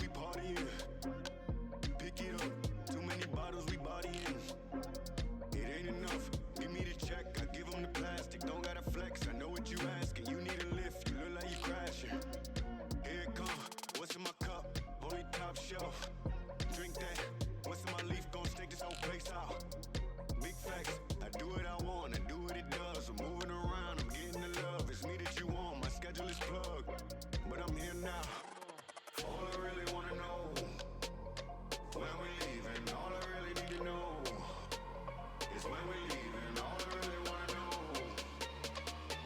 we partying. Pick it up, too many bottles we bodying. It ain't enough, give me the check, I give them the plastic. Don't gotta flex, I know what you asking. You need a lift, you look like you crashing. Here it come, what's in my cup? Holy top shelf. Drink that, what's in my leaf? Gon' stake this whole place out. Big facts, I do what I want, I do what it does. I'm moving around, I'm getting the love. It's me that you want, my schedule is plugged, but I'm here now. All I really wanna know, when we leaving. All I really need to know is when we leaving. All I really wanna know,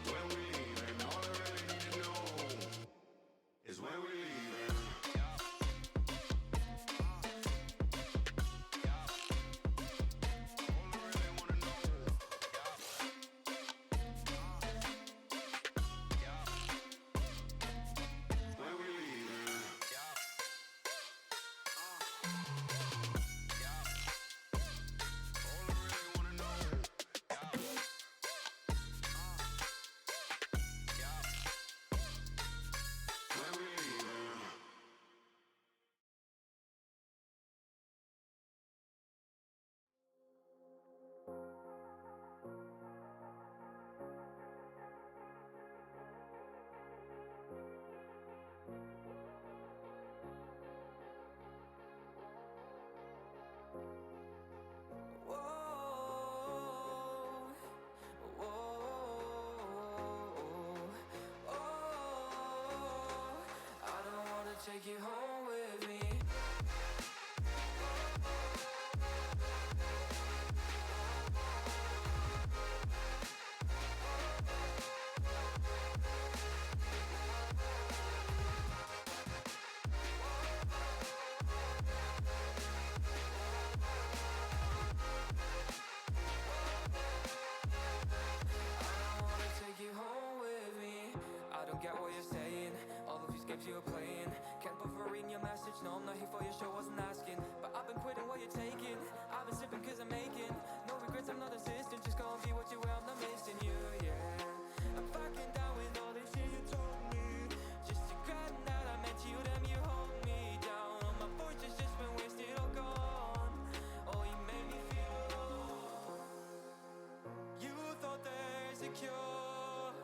when we leaving. All I really need to know is when we leaving. Take you home with me. You were playing, can't bother reading your message. No, I'm not here for your show, wasn't asking. But I've been quitting what you're taking. I've been sipping cause I'm making no regrets, I'm not insistent. Just go and be what you were, I'm not missing you, yeah. I'm fucking down with all this shit you told me. Just regretting that I met you, damn you hold me down. All my fortune's just been wasted or gone. Oh, you made me feel alone. You thought there's a cure,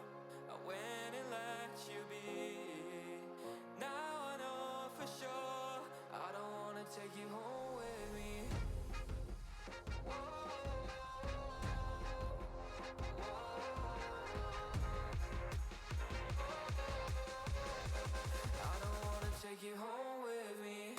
I went and let you be. I don't wanna take you home with me. I don't wanna take you home with me.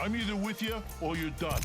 I'm either with you or you're done.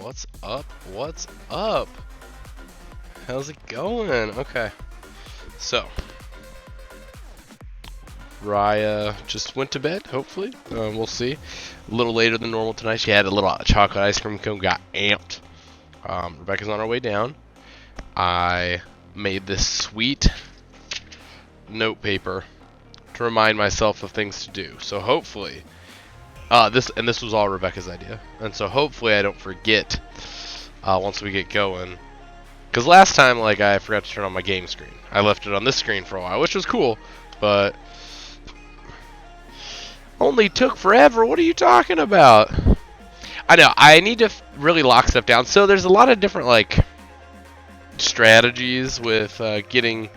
What's up? What's up? How's it going? Okay. So, Raya just went to bed, hopefully. We'll see. A little later than normal tonight. She had a little chocolate ice cream cone, got amped. Rebecca's on her way down. I made this sweet note paper to remind myself of things to do. So hopefully, this was all Rebecca's idea, and so hopefully I don't forget once we get going. Because last time, like, I forgot to turn on my game screen. I left it on this screen for a while, which was cool, but only took forever. What are you talking about? I know, I need to really lock stuff down. So there's a lot of different, like, strategies with getting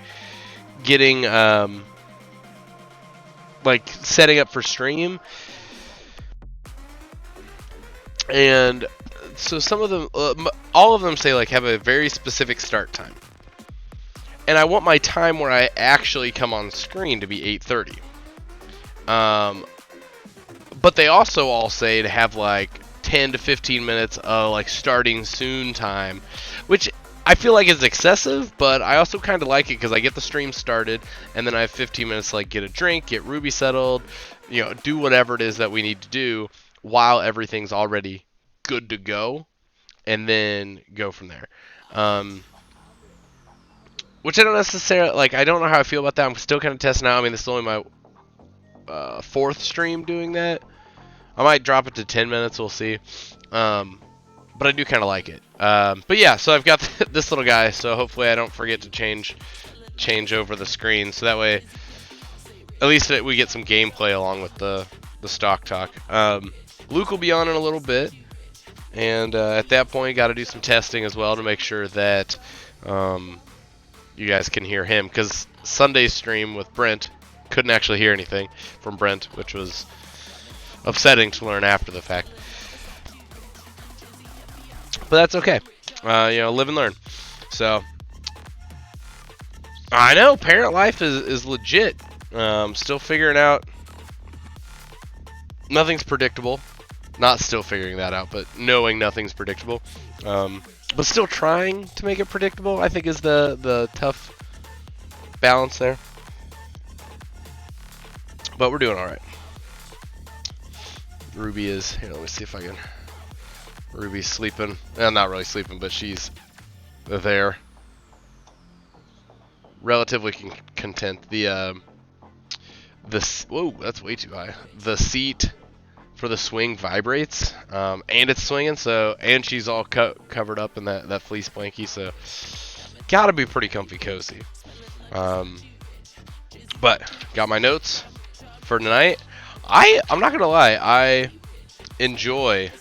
like, setting up for stream. And so some of them, all of them say, like, have a very specific start time. And I want my time where I actually come on screen to be 8:30. But they also all say to have, like, 10 to 15 minutes of, like, starting soon time, which I feel like is excessive, but I also kind of like it because I get the stream started, and then I have 15 minutes to, like, get a drink, get Ruby settled, you know, do whatever it is that we need to do while everything's already good to go, and then go from there. Which I don't necessarily, like, I don't know how I feel about that. I'm still kind of testing out. I mean, this is only my fourth stream doing that. I might drop it to 10 minutes, we'll see. But I do kind of like it. But yeah, so I've got this little guy, so hopefully I don't forget to change over the screen, so that way at least we get some gameplay along with the stock talk. Luke will be on in a little bit, and at that point, got to do some testing as well to make sure that you guys can hear him, because Sunday's stream with Brent, couldn't actually hear anything from Brent, which was upsetting to learn after the fact. But that's okay. You know, live and learn. So, I know, parent life is legit. Still figuring out. Nothing's predictable. Not still figuring that out, but knowing nothing's predictable. But still trying to make it predictable, I think, is the tough balance there. But we're doing alright. Ruby is, here, let me see if I can. Ruby's sleeping. Not really sleeping, but she's there. Relatively content. Whoa, that's way too high. The seat for the swing vibrates, and it's swinging, so, and she's all covered up in that fleece blankie, so gotta be pretty comfy cozy. But got my notes for tonight. I'm not gonna lie, I enjoy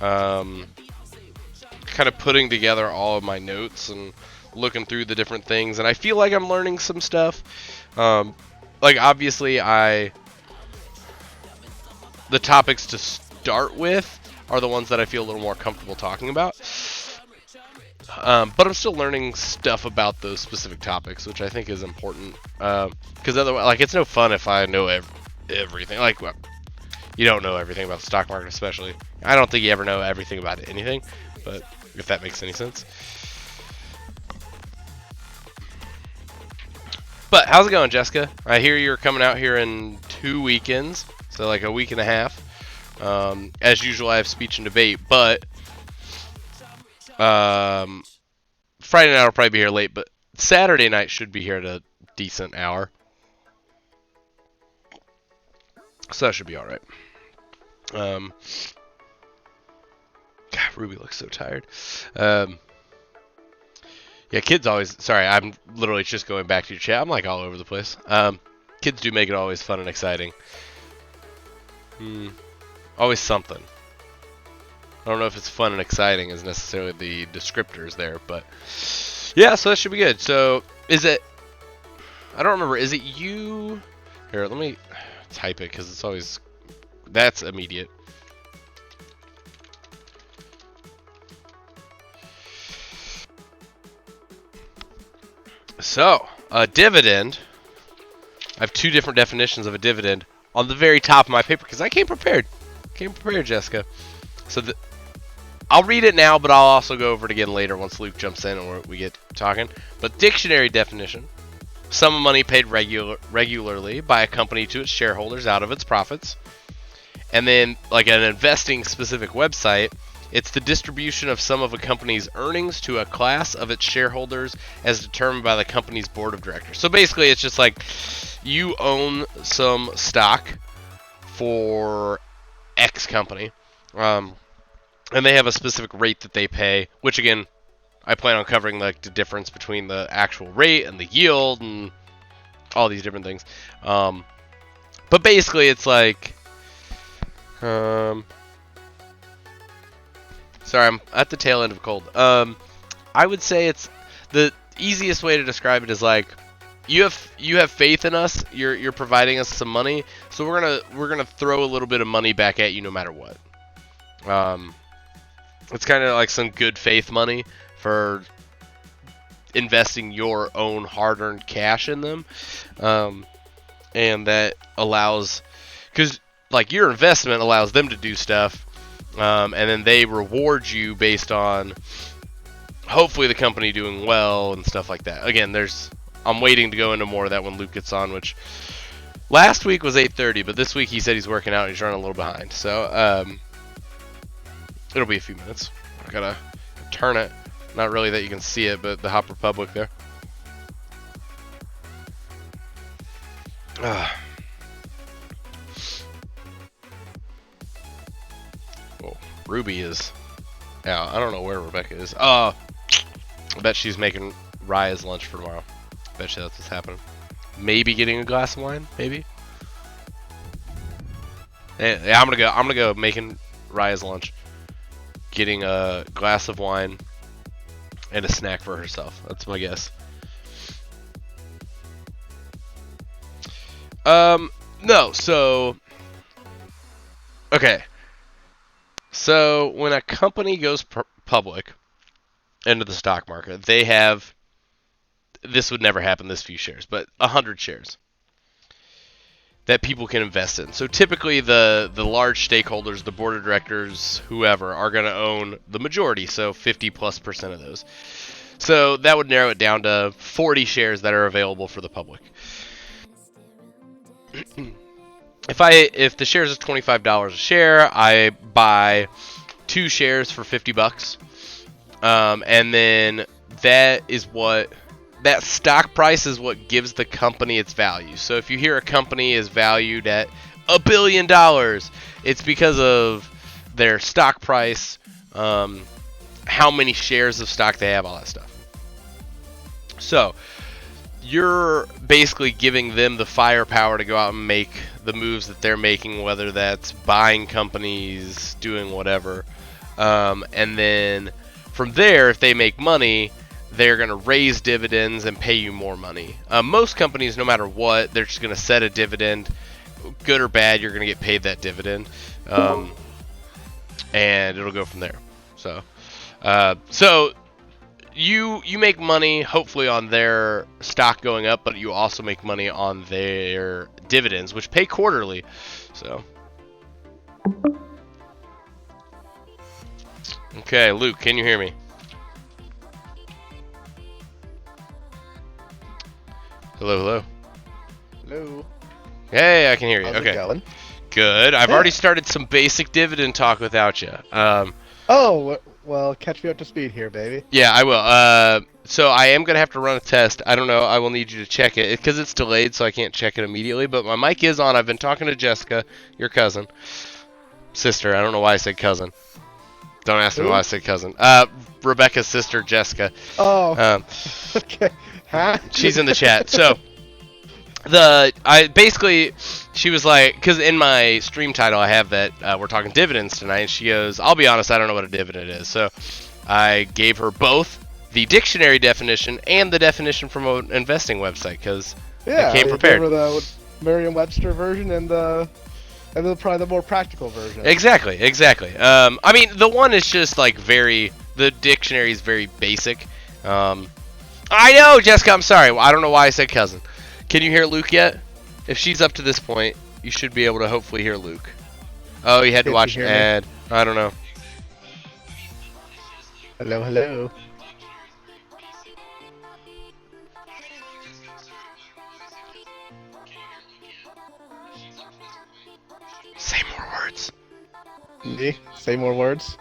kind of putting together all of my notes and looking through the different things, and I feel like I'm learning some stuff. Like obviously the topics to start with are the ones that I feel a little more comfortable talking about. But I'm still learning stuff about those specific topics, which I think is important. Because otherwise, like, it's no fun if I know everything. Like, well, you don't know everything about the stock market, especially. I don't think you ever know everything about anything, but if that makes any sense. But how's it going, Jessica? I hear you're coming out here in 2 weekends, so like a week and a half. As usual, I have speech and debate, but Friday night I'll probably be here late, but Saturday night should be here at a decent hour. So that should be alright. God, Ruby looks so tired. Yeah, kids always... Sorry, I'm literally just going back to your chat. I'm like all over the place. Kids do make it always fun and exciting. Always something. I don't know if it's fun and exciting is necessarily the descriptors there, but... Yeah, so that should be good. So, is it... I don't remember. Is it you... Here, let me type it, because it's always... That's immediate. So, a dividend. I have 2 different definitions of a dividend on the very top of my paper, because I came prepared. Jessica. So, I'll read it now, but I'll also go over it again later once Luke jumps in and we get talking. But dictionary definition. Sum of money paid regularly by a company to its shareholders out of its profits. And then, like an investing specific website, it's the distribution of some of a company's earnings to a class of its shareholders as determined by the company's board of directors. So basically, it's just like you own some stock for X company. And they have a specific rate that they pay, which again, I plan on covering like the difference between the actual rate and the yield and all these different things. But basically, it's like, sorry, I'm at the tail end of a cold. I would say it's the easiest way to describe it is like you have faith in us. You're providing us some money, so we're gonna throw a little bit of money back at you no matter what. It's kind of like some good faith money for investing your own hard-earned cash in them. And that allows, because like your investment allows them to do stuff, and then they reward you based on hopefully the company doing well and stuff like that. Again, I'm waiting to go into more of that when Luke gets on, which last week was 8:30, but this week he said he's working out and he's running a little behind. So, it'll be a few minutes. I gotta turn it. Not really that you can see it, but the Hop Republic there. Well, Ruby is out. I don't know where Rebecca is. I bet she's making Raya's lunch for tomorrow. I bet you that's what's happening. Maybe getting a glass of wine. Maybe. Yeah, I'm gonna go making Raya's lunch. Getting a glass of wine and a snack for herself. That's my guess. No, so... Okay. So, when a company goes public into the stock market, they have... This would never happen, this few shares, but 100 shares that people can invest in. So typically the large stakeholders, the board of directors, whoever, are going to own the majority, so 50+% of those. So that would narrow it down to 40 shares that are available for the public. If the shares is $25 a share, I buy 2 shares for $50. And then that stock price is what gives the company its value. So if you hear a company is valued at $1 billion, it's because of their stock price, how many shares of stock they have, all that stuff. So you're basically giving them the firepower to go out and make the moves that they're making, whether that's buying companies, doing whatever. And then from there, if they make money, they're going to raise dividends and pay you more money. Most companies, no matter what, they're just going to set a dividend. Good or bad, you're going to get paid that dividend. And it'll go from there. So you make money, hopefully, on their stock going up, but you also make money on their dividends, which pay quarterly. So, okay, Luke, can you hear me? Hello, hello. Hello. Hey, I can hear you. How's Okay, it going? good. I've already started some basic dividend talk without you. Oh, well, catch me up to speed here, baby. Yeah, I will. So I am going to have to run a test. I don't know. I will need you to check it because it's delayed, so I can't check it immediately. But my mic is on. I've been talking to Jessica, your cousin. Sister. I don't know why I said cousin. Don't ask me Who? why I said cousin. Rebecca's sister, Jessica. Oh, okay. Huh? She's in the chat. So, she was like, because in my stream title I have that we're talking dividends tonight, and she goes, I'll be honest, I don't know what a dividend is. So I gave her both the dictionary definition and the definition from an investing website, because Yeah, I came prepared. You gave her the Merriam-Webster version and probably the more practical version. Exactly. I mean, the one is just like the dictionary is very basic. I know, Jessica, I'm sorry. I don't know why I said cousin. Can you hear Luke yet? If she's up to this point, you should be able to hopefully hear Luke. Oh, you had to Can't watch you an hear me? ad. I don't know. Hello, hello. Say more words. Me? Say more words.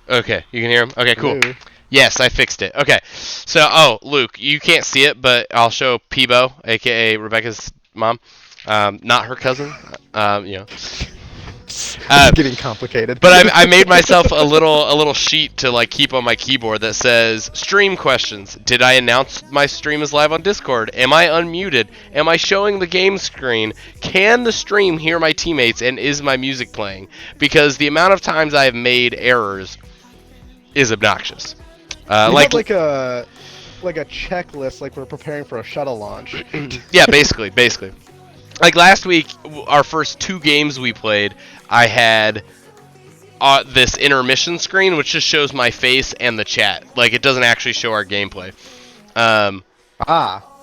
Okay, you can hear him? Okay, cool. Hello. Yes, I fixed it. Okay, so, Luke, you can't see it, but I'll show Peebo, aka Rebecca's mom. Not her cousin. It's getting complicated. But I made myself a little sheet to like keep on my keyboard that says stream questions. Did I announce my stream is live on Discord? Am I unmuted? Am I showing the game screen? Can the stream hear my teammates? And is my music playing? Because the amount of times I have made errors is obnoxious. We have like a checklist, like we're preparing for a shuttle launch. Yeah, basically. Like last week, our first 2 games we played, I had this intermission screen, which just shows my face and the chat. Like, it doesn't actually show our gameplay.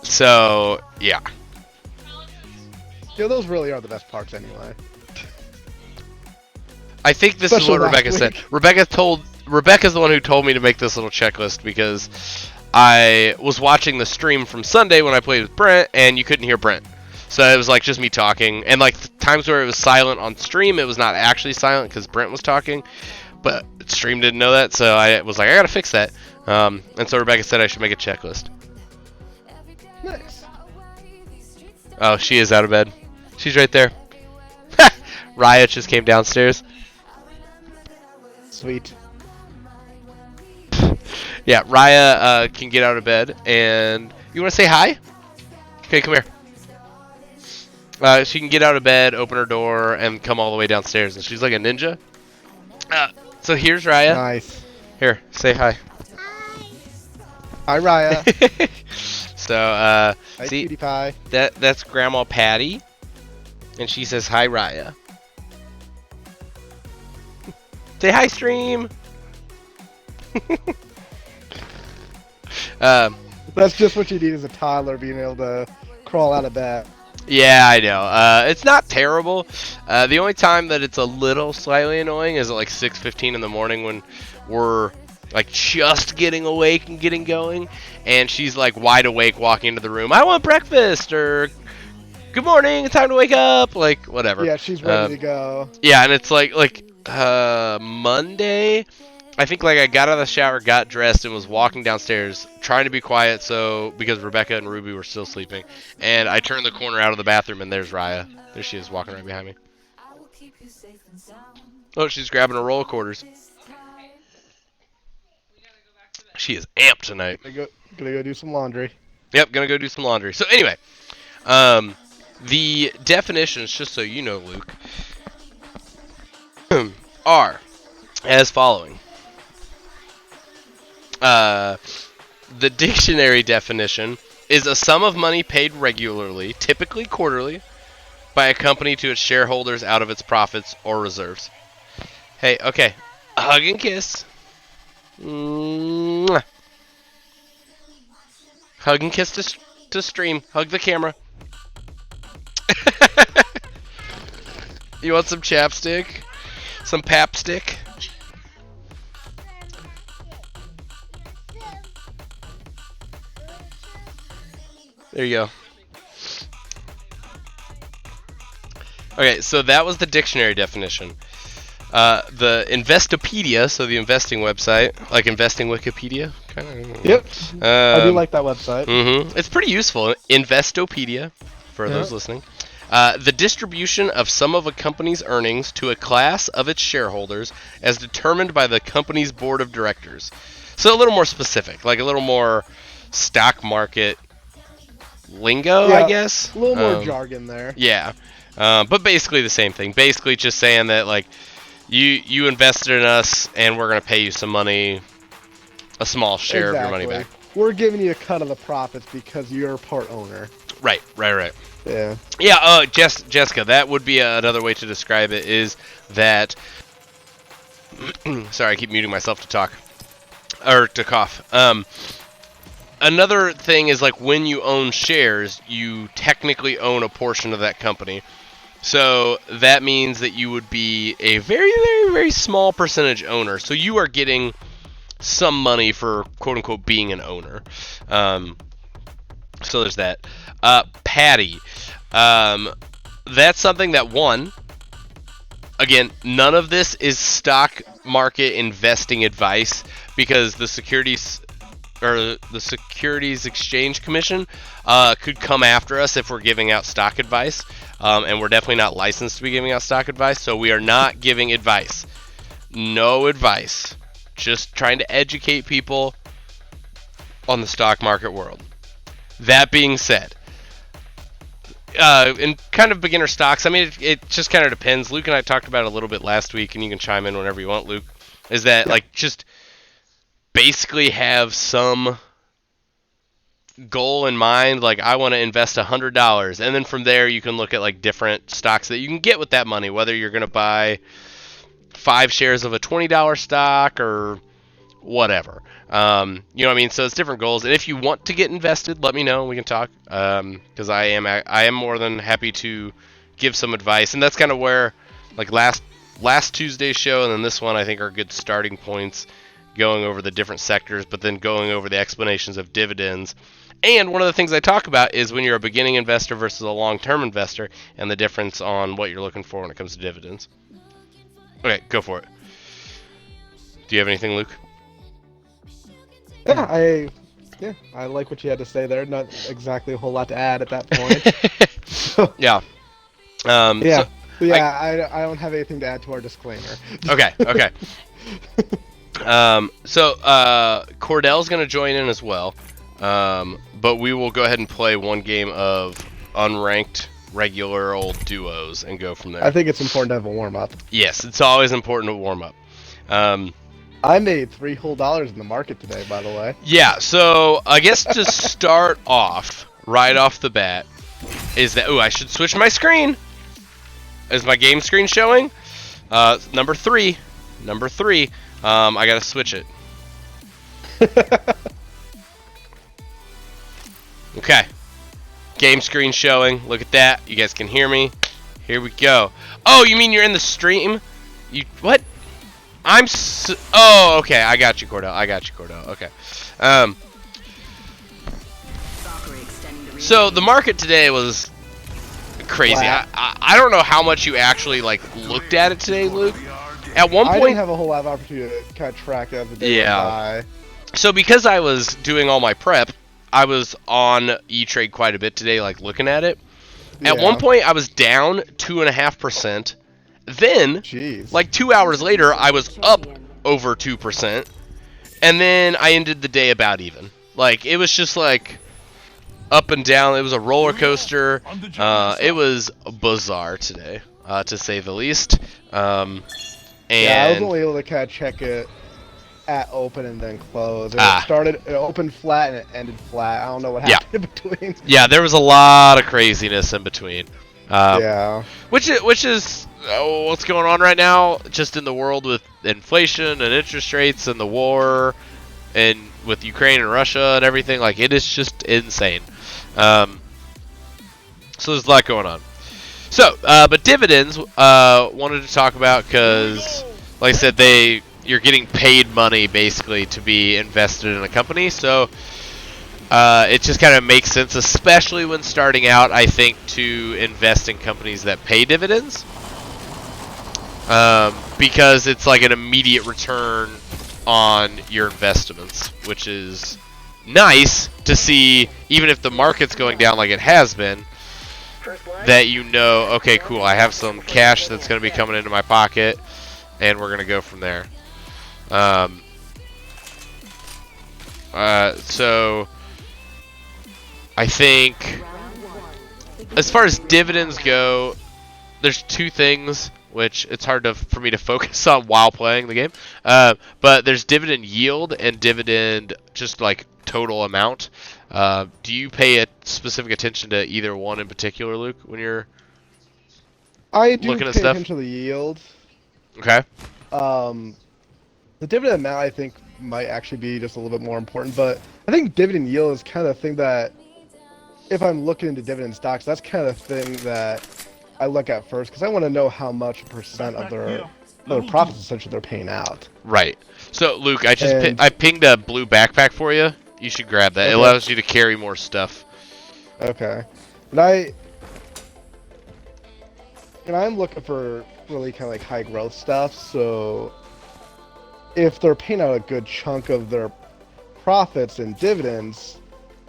So, yeah. Yeah, those really are the best parts anyway. I think this is Especially what last Rebecca said. week. Rebecca's the one who told me to make this little checklist because I was watching the stream from Sunday when I played with Brent, and you couldn't hear Brent. So it was like just me talking, and like times where it was silent on stream, it was not actually silent because Brent was talking, but stream didn't know that, so I was like, I gotta fix that. And so Rebecca said I should make a checklist. Nice. Oh, she is out of bed. She's right there. Riot just came downstairs. Sweet. Yeah, Raya can get out of bed, and you want to say hi? Okay, come here. She can get out of bed, open her door, and come all the way downstairs, and she's like a ninja. So here's Raya. Nice. Here, say hi. Hi, Raya. So, Hi, see, Cutie Pie. that's Grandma Patty, and she says hi, Raya. Say hi, stream. That's just what you need as a toddler, being able to crawl out of bed. Yeah, I know. It's not terrible. The only time that it's a little slightly annoying is at like 6:15 in the morning when we're like just getting awake and getting going, and she's like wide awake walking into the room. I want breakfast, or good morning, it's time to wake up, like whatever. Yeah, she's ready to go. Yeah, and it's like Monday, I think like I got out of the shower, got dressed, and was walking downstairs trying to be quiet, so because Rebecca and Ruby were still sleeping, and I turned the corner out of the bathroom, and there's Raya. There she is, walking right behind me. Oh, she's grabbing a roll of quarters. She is amped tonight. Gonna go do some laundry. Yep, gonna go do some laundry. So anyway, the definitions, just so you know, Luke, are as following. The dictionary definition is a sum of money paid regularly, typically quarterly, by a company to its shareholders out of its profits or reserves. Hey, okay. Hug and kiss. Mwah. Hug and kiss to stream. Hug the camera. You want some chapstick? Some papstick? There you go. Okay, so that was the dictionary definition. The Investopedia, so the investing website, like investing Wikipedia, kind of. Yep. I do like that website. It's pretty useful. Investopedia, for those listening. The distribution of some of a company's earnings to a class of its shareholders as determined by the company's board of directors. So a little more specific, like a little more stock market lingo, I guess. A little more jargon there. Yeah. But basically the same thing. Basically just saying that, like, you invested in us and we're going to pay you some money, a small share of your money back. We're giving you a cut of the profits because you're a part owner. Right. Yeah. Yeah, Jessica, that would be another way to describe it, is that... Sorry, I keep muting myself to talk. Or to cough. Another thing is, like, when you own shares, you technically own a portion of that company. So that means that you would be a very, very, very small percentage owner. So you are getting some money for, quote-unquote, being an owner. So there's that. Patty. That's something that, one, again, none of this is stock market investing advice, because the Securities Exchange Commission could come after us if we're giving out stock advice, and we're definitely not licensed to be giving out stock advice, so we are not giving advice. No advice. Just trying to educate people on the stock market world. That being said, in kind of beginner stocks, I mean, it just kind of depends. Luke and I talked about it a little bit last week, and you can chime in whenever you want, Luke, is that, like, just basically have some goal in mind, like, I want to invest $100, and then from there you can look at, like, different stocks that you can get with that money, whether you're going to buy 5 shares of a $20 stock or whatever. You know what I mean? So it's different goals, and if you want to get invested, let me know. We can talk, because I am more than happy to give some advice, and that's kind of where, like, last Tuesday's show and then this one, I think, are good starting points, going over the different sectors, but then going over the explanations of dividends. And one of the things I talk about is when you're a beginning investor versus a long-term investor, and the difference on what you're looking for when it comes to dividends. Okay, go for it. Do you have anything, Luke? Yeah, I like what you had to say there. Not exactly a whole lot to add at that point. Yeah. I don't have anything to add to our disclaimer. Okay. So Cordell's going to join in as well, but we will go ahead and play one game of unranked regular old duos and go from there. I think it's important to have a warm-up. Yes, it's always important to warm up. I made $3 whole in the market today, by the way. Yeah, so I guess to start off, right off the bat, is that... Ooh, I should switch my screen. Is my game screen showing? Number three. I gotta switch it. Okay. Game screen showing. Look at that. You guys can hear me. Here we go. Oh, you mean you're in the stream? What? Oh, okay. I got you, Cordell. Okay. So the market today was crazy. I don't know how much you actually, like, looked at it today, Luke. At one point, I didn't have a whole lot of opportunity to kind of track as the day went by. So because I was doing all my prep, I was on E-Trade quite a bit today, like, looking at it. At one point, I was down 2.5%. Then, like 2 hours later, I was up over 2%. And then I ended the day about even. Like, it was just like up and down. It was a roller coaster. It was bizarre today, to say the least. Yeah, I was only able to kind of check it at open and then close. And Ah. it opened flat and it ended flat. I don't know what Yeah. happened in between. Yeah, there was a lot of craziness in between. Yeah. Which is what's going on right now, just in the world with inflation and interest rates and the war, and with Ukraine and Russia and everything. Like, it is just insane. So there's a lot going on. So, but dividends, wanted to talk about because, like I said, you're getting paid money basically to be invested in a company. So it just kind of makes sense, especially when starting out, I think, to invest in companies that pay dividends. Because it's like an immediate return on your investments, which is nice to see, even if the market's going down like it has been, that you know, okay, cool, I have some cash that's going to be coming into my pocket, and we're going to go from there. So I think as far as dividends go, there's two things which it's hard for me to focus on while playing the game. But there's dividend yield and dividend just like total amount. Do you pay a specific attention to either one in particular, Luke, when you're I do looking pay at stuff? attention to the yield. Okay. The dividend amount, I think, might actually be just a little bit more important, but I think dividend yield is kind of the thing that, if I'm looking into dividend stocks, that's kind of the thing that I look at first, because I want to know how much percent of their profits essentially they're paying out. Right. So, Luke, I And- I pinged a blue backpack for you. You should grab that. It Okay. allows you to carry more stuff. Okay. And I'm looking for really kind of like high growth stuff, so if they're paying out a good chunk of their profits in dividends,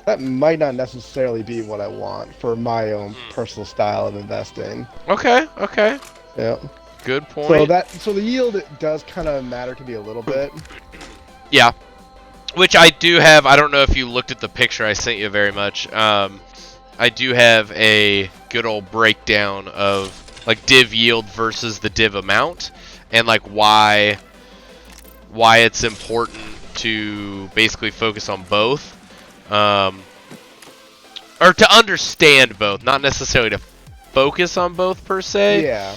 that might not necessarily be what I want for my own personal style of investing. Okay. Okay. Yeah. Good point. So the yield does kind of matter to me a little bit. Yeah. Which I do have. I don't know if you looked at the picture I sent you very much. I do have a good old breakdown of like div yield versus the div amount, and like why it's important to basically focus on both, or to understand both, not necessarily to focus on both per se. Yeah.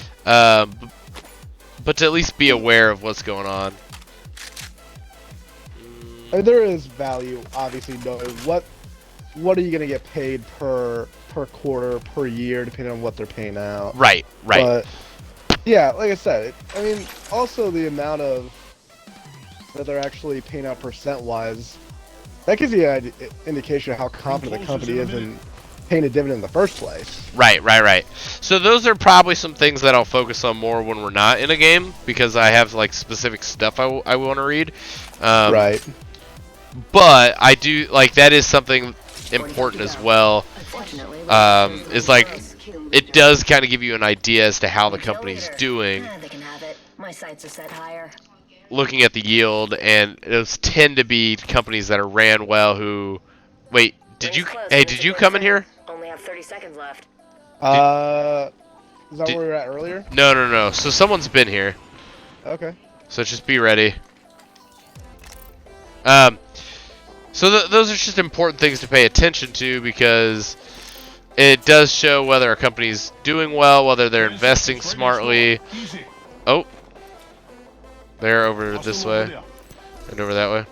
But to at least be aware of what's going on. I mean, there is value, obviously, knowing what are you going to get paid per quarter, per year, depending on what they're paying out. Right. But, yeah, like I said, I mean, also the amount of that they're actually paying out percent-wise, that gives you an indication of how confident the company is in paying a dividend in the first place. Right. So those are probably some things that I'll focus on more when we're not in a game, because I have like specific stuff I want to read. Right. But I do like that is something important as well. Is like it does kind of give you an idea as to how the company's doing. They can have it. My sights are set higher. Looking at the yield, and those tend to be companies that are ran well. Who, wait, did you come in here? Only have 30 seconds left. Is that where we were at earlier? No. So someone's been here. Okay. So just be ready. So those are just important things to pay attention to, because it does show whether a company's doing well, whether they're investing smartly. Oh, they're over this way and over that way.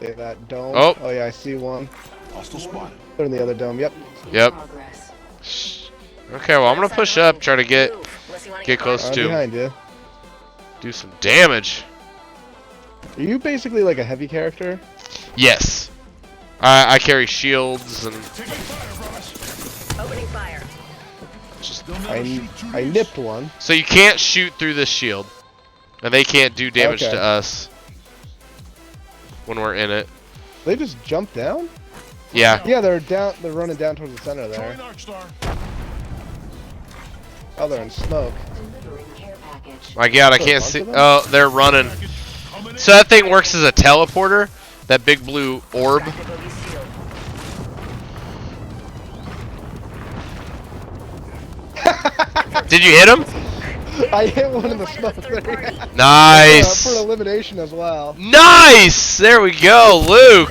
Okay, that dome. Oh. Oh yeah, I see one. Hostile spotted. They're in the other dome. Yep. Yep. Progress. Okay, well I'm gonna push up, try to get Unless you wanna close I'm to behind you. do some damage. Are you basically like a heavy character? Yes. I carry shields and Opening fire. I nipped one. so you can't shoot through this shield, and they can't do damage Okay. to us when we're in it. They just jumped down? Yeah. Yeah, they're down. They're running down towards the center there. Oh, they're in smoke. Delivering care package. My God, I So a can't bunch see. of them? Oh, they're running. So that thing works as a teleporter. That big blue orb. Tactical use shield. Did you hit him? I hit one in the smoke. There. Nice. For elimination as well. Nice. There we go, Luke.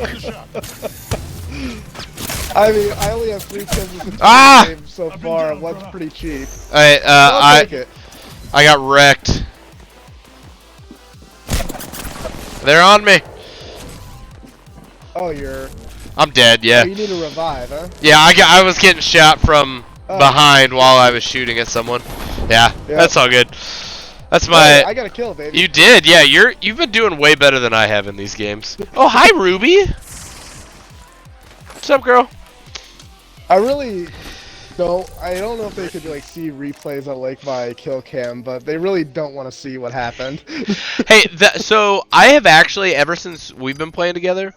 I mean, I only have 3 kills in the game so far. One's pretty cheap. Alright, I'll take it. I got wrecked. They're on me. Oh, you're. I'm dead. Yeah. Oh, you need a revive, huh? Yeah, I was getting shot from behind while I was shooting at someone. Yeah, that's all good. That's my. I got a kill, baby. You did, yeah. You've been doing way better than I have in these games. Oh, hi, Ruby. What's up, girl? I really don't. I don't know if they could like see replays on like my kill cam, but they really don't want to see what happened. Hey, so I have actually, ever since we've been playing together,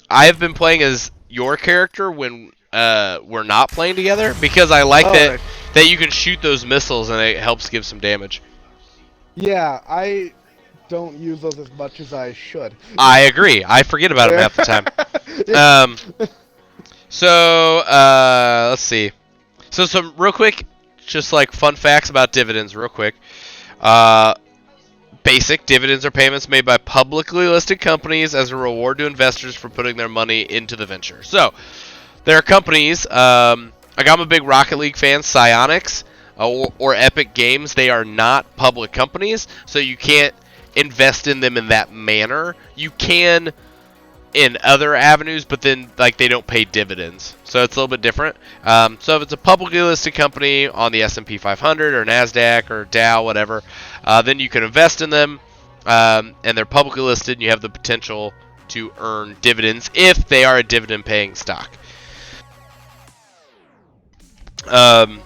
I have been playing as your character when we're not playing together because I like that you can shoot those missiles and it helps give some damage. Yeah, I don't use those as much as I should. I agree. I forget about them half the time. So let's see. So some real quick, just like fun facts about dividends, real quick. Basic dividends are payments made by publicly listed companies as a reward to investors for putting their money into the venture. So there are companies. Like I'm a big Rocket League fan. Psyonix or Epic Games. They are not public companies, so you can't invest in them in that manner. You can in other avenues, but then like they don't pay dividends, so it's a little bit different. So if it's a publicly listed company on the S&P 500 or NASDAQ or Dow, whatever, then you can invest in them, and they're publicly listed, and you have the potential to earn dividends if they are a dividend-paying stock. The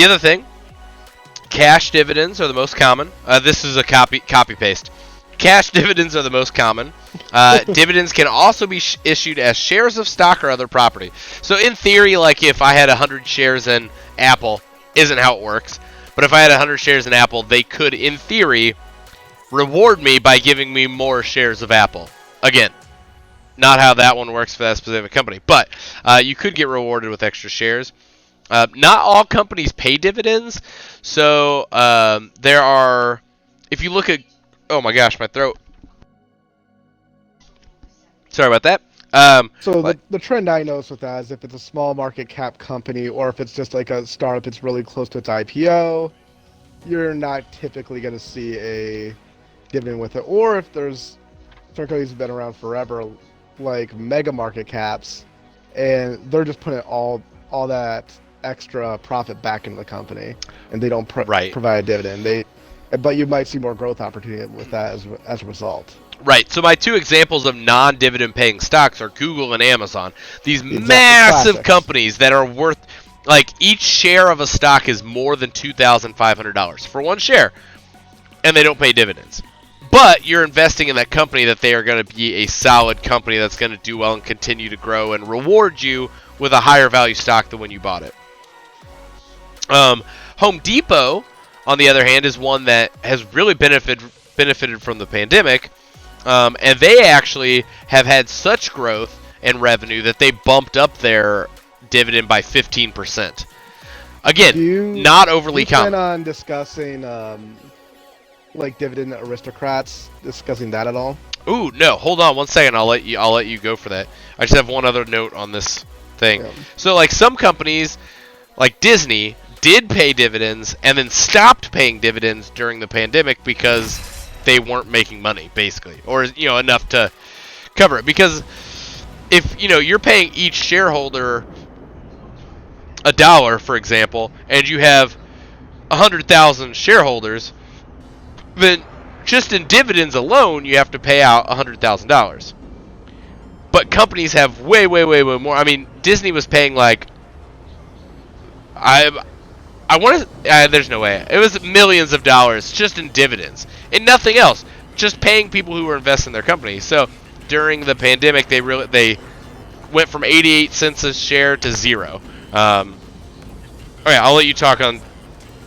other thing, cash dividends are the most common. This is a copy-paste. Cash dividends are the most common. Dividends can also be issued as shares of stock or other property. So in theory, like if I had 100 shares in Apple, isn't how it works. But if I had 100 shares in Apple, they could, in theory, reward me by giving me more shares of Apple. Again, not how that one works for that specific company. But you could get rewarded with extra shares. Not all companies pay dividends. So there are, if you look at, oh my gosh, my throat. Sorry about that. So the trend I notice with that is if it's a small market cap company or if it's just like a startup that's really close to its IPO, you're not typically going to see a dividend with it. Or if there's certain companies that have been around forever, like mega market caps, and they're just putting all that extra profit back into the company, and they don't provide a dividend. But you might see more growth opportunity with that as a result. Right. So my two examples of non-dividend paying stocks are Google and Amazon. These massive companies that are worth, like each share of a stock is more than $2,500 for one share, and they don't pay dividends. But you're investing in that company that they are going to be a solid company that's going to do well and continue to grow and reward you with a higher value stock than when you bought it. Home Depot, on the other hand, is one that has really benefited from the pandemic, and they actually have had such growth and revenue that they bumped up their dividend by 15%. Again, not overly common. Do you plan on discussing like dividend aristocrats? Discussing that at all? Ooh, no. Hold on one second. I'll let you go for that. I just have one other note on this thing. Yeah. So, like some companies, like Disney, did pay dividends and then stopped paying dividends during the pandemic because they weren't making money, basically, or enough to cover it. Because if you're paying each shareholder $1, for example, and you have 100,000 shareholders, then just in dividends alone you have to pay out $100,000. But companies have way more. I mean, Disney was paying like I want to. There's no way. It was millions of dollars just in dividends and nothing else. Just paying people who were investing in their company. So during the pandemic, they went from 88 cents a share to $0. All right, I'll let you talk on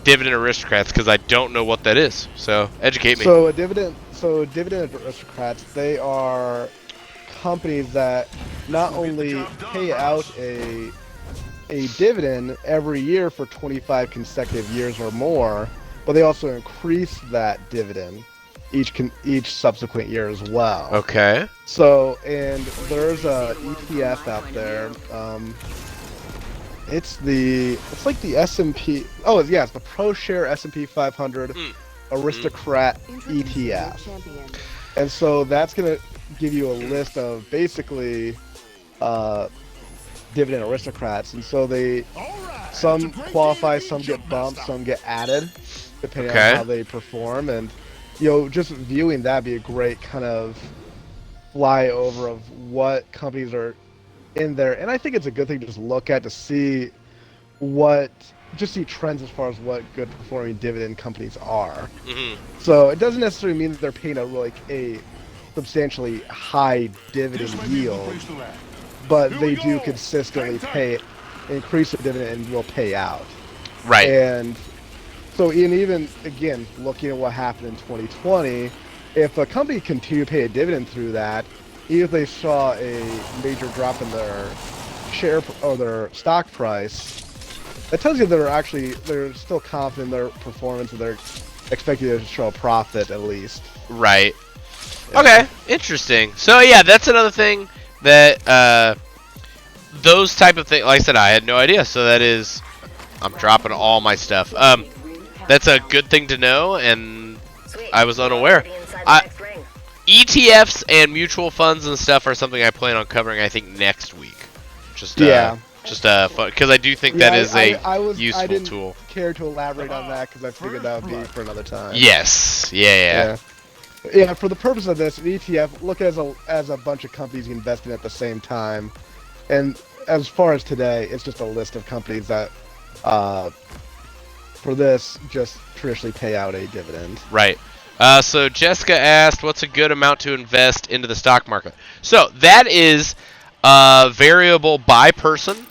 dividend aristocrats because I don't know what that is. So educate me. So dividend aristocrats, they are companies that not only pay out a dividend every year for 25 consecutive years or more, but they also increase that dividend each subsequent year as well. Okay. So, and there's a ETF out there. It's like the S&P. Oh, yeah, it's the ProShare S&P 500 Aristocrat ETF. And so that's gonna give you a list of basically dividend aristocrats, and so some qualify, some get bumped, some get added, depending on how they perform. And just viewing that be a great kind of flyover of what companies are in there. And I think it's a good thing to just look at to see trends as far as what good performing dividend companies are. So it doesn't necessarily mean that they're paying a substantially high dividend yield, but they do consistently increase the dividend and will pay out. Right. And so even again, looking at what happened in 2020, if a company continued to pay a dividend through that, even if they saw a major drop in their share or their stock price, that tells you they're still confident in their performance and they're expecting to show a profit at least. Right. Okay, interesting. So yeah, that's another thing that those type of things. Like I said, I had no idea. So that is, I'm dropping all my stuff. That's a good thing to know, and I was unaware. ETFs and mutual funds and stuff are something I plan on covering, I think, next week. Just fun, because I do think that is a useful tool. Care to elaborate on that because I figured that would be for another time. Yes. Yeah. Yeah, for the purpose of this, an ETF, look as a bunch of companies you invest in at the same time. And as far as today, it's just a list of companies that, for this, just traditionally pay out a dividend. Right. So Jessica asked, what's a good amount to invest into the stock market? So that is variable by person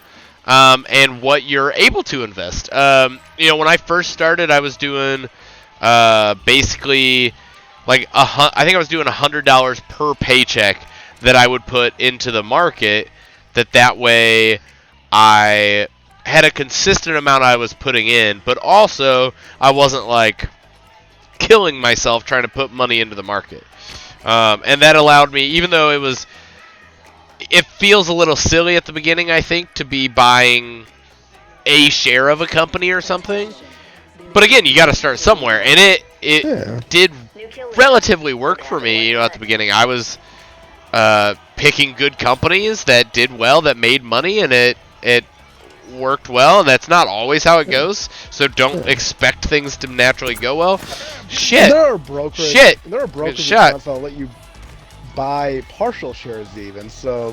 and what you're able to invest. When I first started, I was doing basically... I think I was doing $100 per paycheck that I would put into the market. That way, I had a consistent amount I was putting in, but also I wasn't killing myself trying to put money into the market. And that allowed me, even though it feels a little silly at the beginning, I think, to be buying a share of a company or something. But again, you got to start somewhere, and it did relatively work for me. At the beginning, I was picking good companies that did well, that made money, and it worked well. And that's not always how it goes, so don't expect things to naturally go well. Shit. There are brokers that'll let you buy partial shares even, so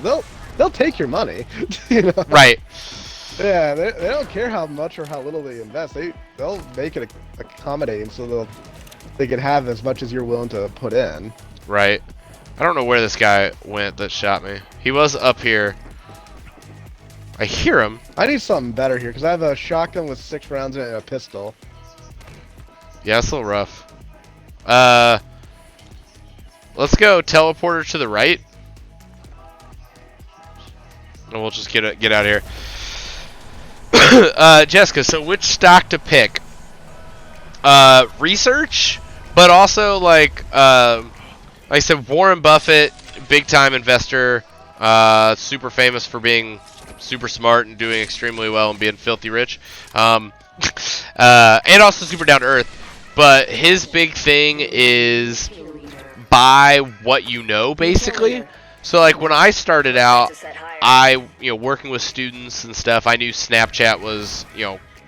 they'll take your money. Right. Yeah, they don't care how much or how little they invest. They'll make it accommodating so they can have as much as you're willing to put in. Right. I don't know where this guy went that shot me. He was up here. I hear him. I need something better here because I have a shotgun with 6 rounds in it and a pistol. Yeah, it's a little rough. Let's go teleporter to the right. And we'll just get out of here. Jessica, so which stock to pick? Research, but also like I said, Warren Buffett, big time investor, super famous for being super smart and doing extremely well and being filthy rich, and also super down to earth. But his big thing is buy what you know, basically. So like when I started out, working with students and stuff, I knew Snapchat was,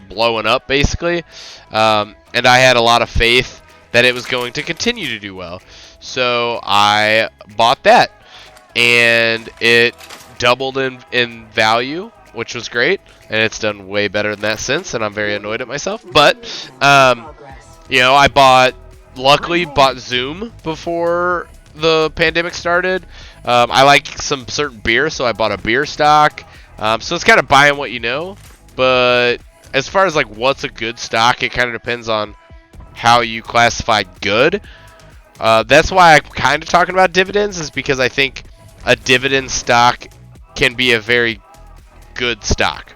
blowing up basically. And I had a lot of faith that it was going to continue to do well. So I bought that and it doubled in value, which was great. And it's done way better than that since, and I'm very annoyed at myself. But, I luckily bought Zoom before the pandemic started. I like some certain beer, so I bought a beer stock. So it's kind of buying what you know. But as far as like what's a good stock, it kind of depends on how you classify good. That's why I'm kind of talking about dividends, is because I think a dividend stock can be a very good stock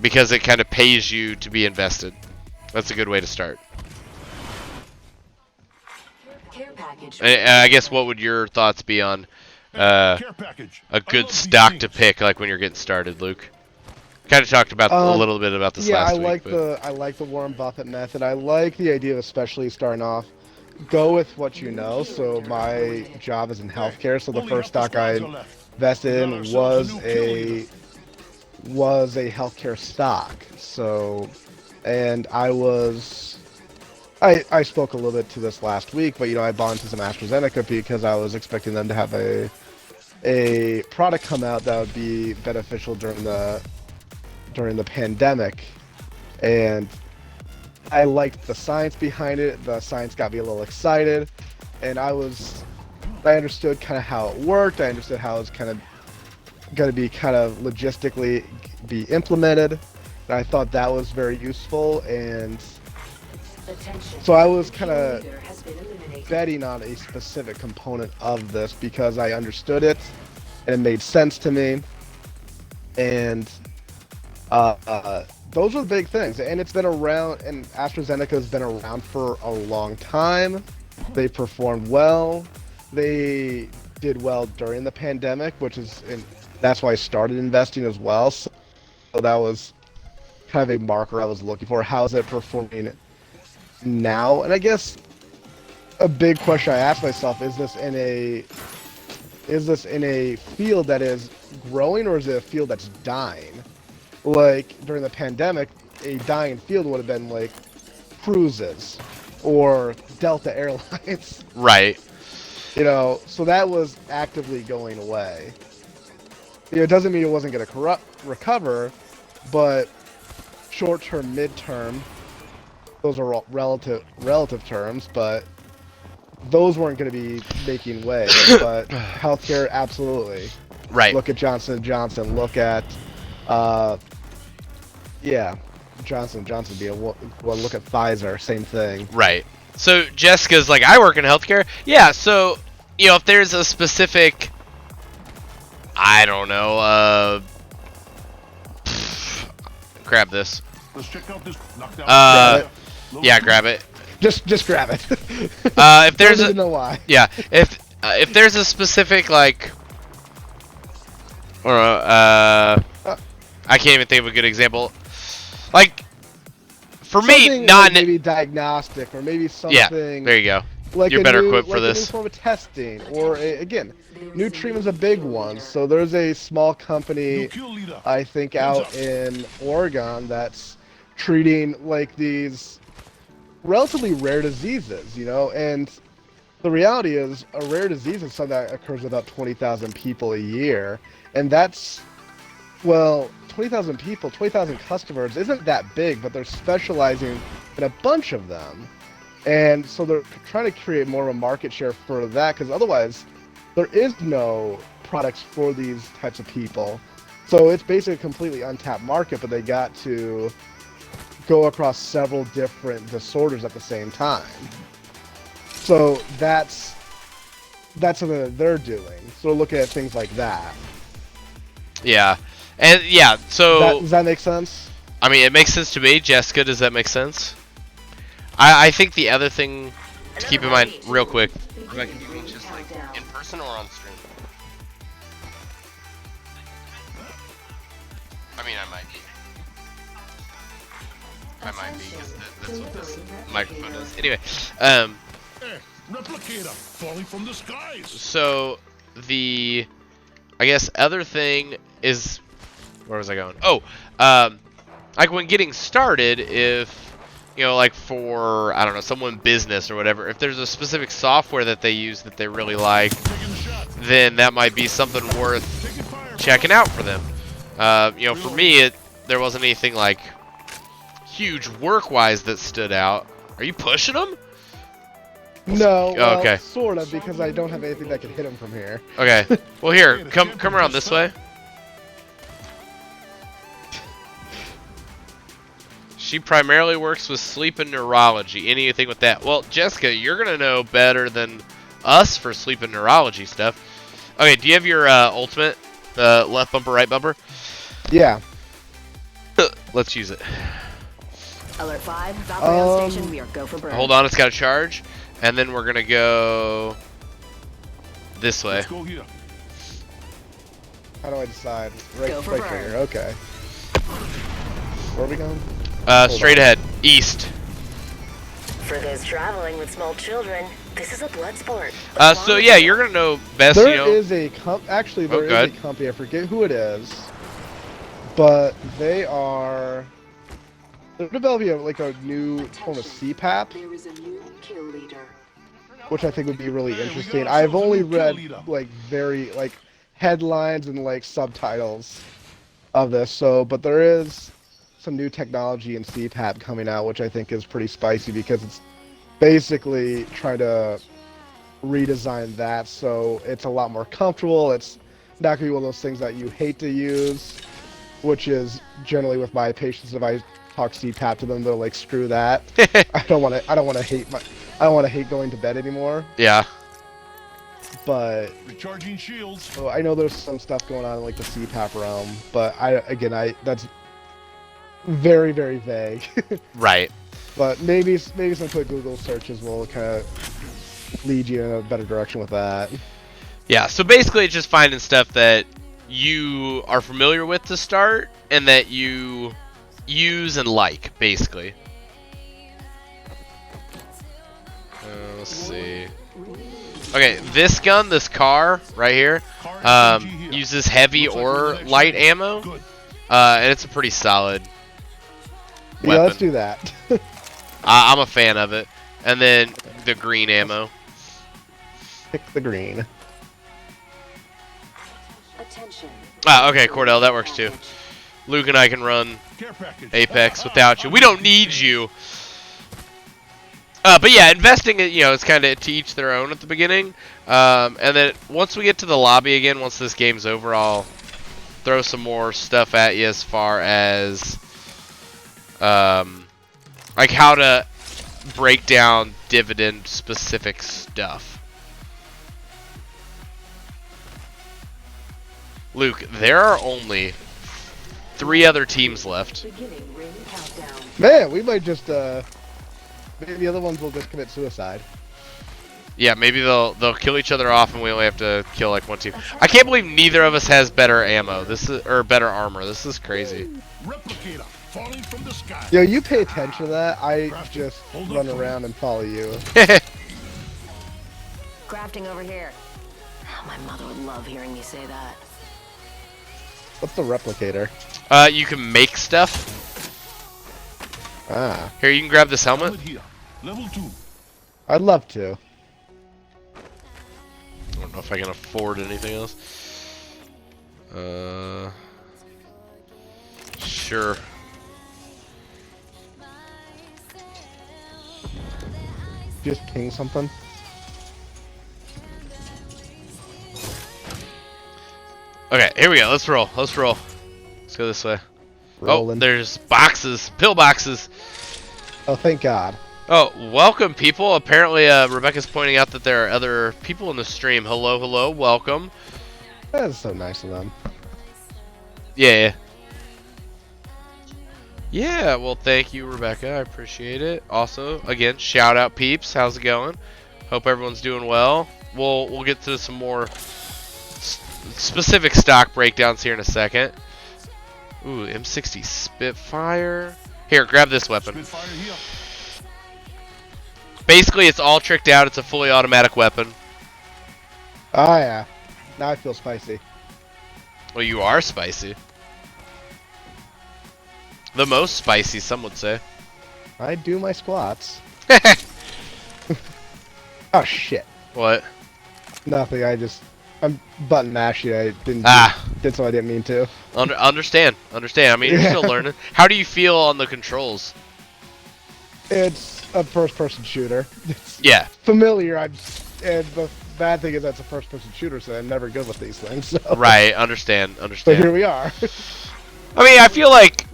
because it kind of pays you to be invested. That's a good way to start. care package. And I guess what would your thoughts be on Care package. a I good love these stock to things. pick, like when you're getting started, Luke? Kind of talked about a little bit about this Yeah, last I week. like but- I like the Warren Buffett method. I like the idea of especially starting off, go with what you know. So my job is in healthcare, so the Only first half the stock I squads are left. invested We got in ourselves was a new kill a leader. healthcare stock. So, and I spoke a little bit to this last week, but I bought into some AstraZeneca because I was expecting them to have a product come out that would be beneficial during the pandemic, and I liked the science behind it. The science got me a little excited, and I understood kind of how it worked. I understood how it's kind of going to be kind of logistically be implemented, and I thought that was very useful. And Attention. so I was kind Kill of leader has been eliminated. betting on a specific component of this because I understood it and it made sense to me. And those are the big things. And it's been around, and AstraZeneca has been around for a long time. They performed well. They did well during the pandemic, that's why I started investing as well. So that was kind of a marker I was looking for. How is it performing now? And I guess a big question I asked myself, is this in a field that is growing, or is it a field that's dying? Like during the pandemic, a dying field would have been like cruises or Delta Airlines. Right. So that was actively going away. It doesn't mean it wasn't going to recover, but short term, mid term, those are all relative terms, but those weren't going to be making waves. But healthcare, absolutely. Right. Look at Johnson & Johnson. Look at, Johnson & Johnson be one. Look at Pfizer, same thing. Right. So Jessica's like, I work in healthcare. Yeah. So if there's a specific, I don't know, grab this. Let's check out this knockdown. Grab it. Yeah, grab it. Just grab it. If there's Don't a even know why. yeah, if there's a specific like, or I can't even think of a good example. Like, for me, Something not like maybe diagnostic, or maybe something. yeah. There you go. Like You're a better new, equipped for like a new this. form of testing, or again, new treatment's a big one. So there's a small company, New kill leader. I think, Hands out up. in Oregon that's treating like these relatively rare diseases, and the reality is a rare disease is something that occurs with about 20,000 people a year, and that's, well, 20,000 people, 20,000 customers isn't that big, but they're specializing in a bunch of them. And so they're trying to create more of a market share for that, because otherwise there is no products for these types of people. So it's basically a completely untapped market, but they got to go across several different disorders at the same time. So that's something that they're doing. So we're looking at things like that. Yeah, and yeah. So Does that make sense? I mean, it makes sense to me. Jessica, does that make sense? I think the other thing to keep in mind, real quick, Rebecca, do you mean just like in person or on stream? I mean, I might be. Because that's what this microphone is. Anyway, Hey, replicator falling from the skies. so I guess other thing is, where was I going? Oh, like when getting started, if like for, I don't know, someone business or whatever, if there's a specific software that they use that they really like, Taking a shot. then that might be something worth Taking fire. checking out for them. For me, there wasn't anything like huge work-wise that stood out. Are you pushing them? No, well, okay. sort of, because I don't have anything that can hit him from here. Okay. Well, here, come around this way. She primarily works with sleep and neurology. Anything with that? Well, Jessica, you're gonna know better than us for sleep and neurology stuff. Okay, do you have your ultimate? Left bumper, right bumper? Yeah. Let's use it. Alert 5, Valkyrie on station. We are go for burn. Hold on, it's got to charge. And then we're going to go this way. Let's go here. How do I decide? Right, Go for right burn. trigger. Okay. Where are we going? Straight on. ahead. East. For those traveling with small children, this is a blood sport. So yeah, you're going to know best, you There know. is a actually there is go a ahead. company. I forget who it is, but they're developing like a new form of CPAP, There is a new kill leader. which I think would be really Hey, we interesting. got I've ourselves a only new kill read leader. like very like headlines and like subtitles of this. So, but there is some new technology in CPAP coming out, which I think is pretty spicy because it's basically trying to redesign that so it's a lot more comfortable. It's not gonna be one of those things that you hate to use, which is generally with my patients. If I talk CPAP to them, they're like, "Screw that! I don't want to hate going to bed anymore." Yeah. But Recharging shields. so I know there's some stuff going on in like the CPAP realm, but that's very very vague. Right. But maybe some quick Google searches will kind of lead you in a better direction with that. Yeah, so basically it's just finding stuff that you are familiar with to start and that you use and like, basically. Let's see. Okay, this gun, this car right here, Car SMG here. uses heavy Looks like we're or the next light one. ammo, Good. and it's a pretty solid weapon. Yeah, let's do that. I'm a fan of it. And then the green ammo. Pick the green. Attention. Okay, Cordell, that works too. Luke and I can run Care package. Apex without you. We don't need you. But yeah, investing, it's kind of to each their own at the beginning. And then once we get to the lobby again, once this game's over, I'll throw some more stuff at you as far as like how to break down dividend specific stuff. Luke, there are only 3 other teams left. Beginning ring countdown. Man, we might just maybe the other ones will just commit suicide. Yeah, maybe they'll kill each other off, and we only have to kill like one team. I can't believe neither of us has better ammo. Or better armor. This is crazy. Replicator falling from the sky. Yo, you pay attention to that. I just run around and follow you. Crafting over here. Oh, my mother would love hearing me say that. What's the replicator? You can make stuff. Ah, Here, you can grab this helmet. Helmet here. Level 2. I'd love to. I don't know if I can afford anything else. Sure. Just ping something. Okay, here we go. Let's roll. Let's roll. Let's go this way. Oh, Rolling. there's boxes. Pill boxes. Oh, thank God. Oh, welcome, people. Apparently, Rebecca's pointing out that there are other people in the stream. Hello, hello. Welcome. That is so nice of them. Yeah. Yeah, well, thank you, Rebecca. I appreciate it. Also, again, shout out, peeps. How's it going? Hope everyone's doing well. We'll get to some more specific stock breakdowns here in a second. Ooh, M60 Spitfire. Here, grab this weapon. Spitfire here. Basically, it's all tricked out. It's a fully automatic weapon. Oh yeah. Now I feel spicy. Well, you are spicy. The most spicy, some would say. I do my squats. Oh shit. What? Nothing. I'm button mashing. I did something I didn't mean to. Understand. I mean, you're still learning. How do you feel on the controls? It's a first-person shooter. It's Yeah. familiar. And the bad thing is that's a first-person shooter, so I'm never good with these things. So. Right. Understand. So here we are. I mean, I feel like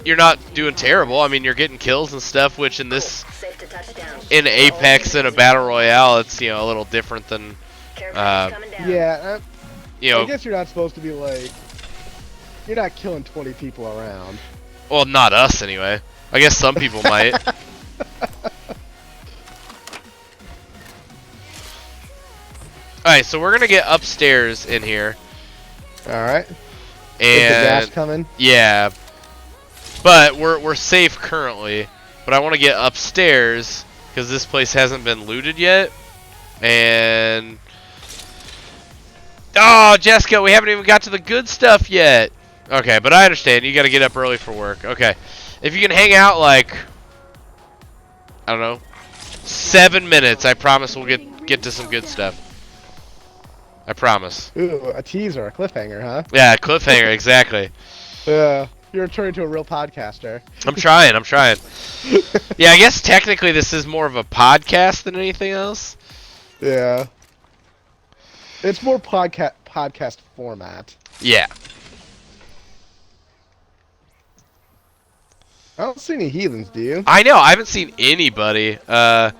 you're not doing terrible. I mean, you're getting kills and stuff, which in this, Safe to touch down. in Apex and a battle royale, it's a little different than Care package coming down. Yeah. you I know. guess you're not supposed to be like. You're not killing 20 people around. Well, not us anyway. I guess some people might. Alright, so we're gonna get upstairs in here. Alright. Is the And gas coming? yeah. But we're safe currently. But I want to get upstairs because this place hasn't been looted yet. And oh, Jessica, we haven't even got to the good stuff yet. Okay, but I understand. You got to get up early for work. Okay. If you can hang out like I don't know, 7 minutes, I promise we'll get to some good stuff. I promise. Ooh, a teaser, a cliffhanger, huh? Yeah, cliffhanger, exactly. Yeah. You're turning into a real podcaster. I'm trying. Yeah, I guess technically this is more of a podcast than anything else. Yeah. It's more podcast format. Yeah. I don't see any heathens, do you? I know. I haven't seen anybody. Yeah,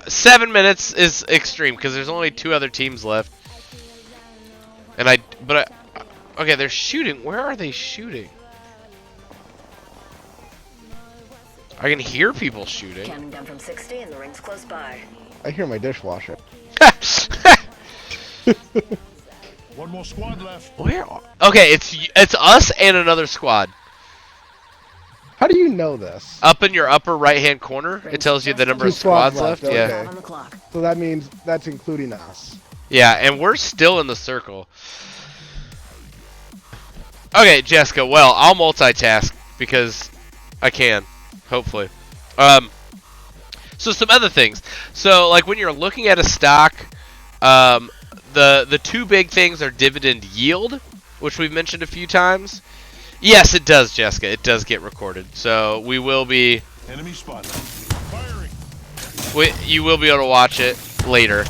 7 minutes is extreme because there's only 2 other teams left. And okay, they're shooting. Where are they shooting? I can hear people shooting. Counting down from 60 and the ring's close by. I hear my dishwasher. One more squad left. Where? Okay, it's us and another squad. How do you know this? Up in your upper right-hand corner, it tells you the number of squads left. okay. Yeah. On the clock. So that means that's including us. Yeah, and we're still in the circle. Okay, Jessica, well, I'll multitask because I can, hopefully. So some other things. So, like, when you're looking at a stock, the 2 big things are dividend yield, which we've mentioned a few times. Yes, it does, Jessica. It does get recorded. So, we will be... Enemy spot. Firing. You will be able to watch it later.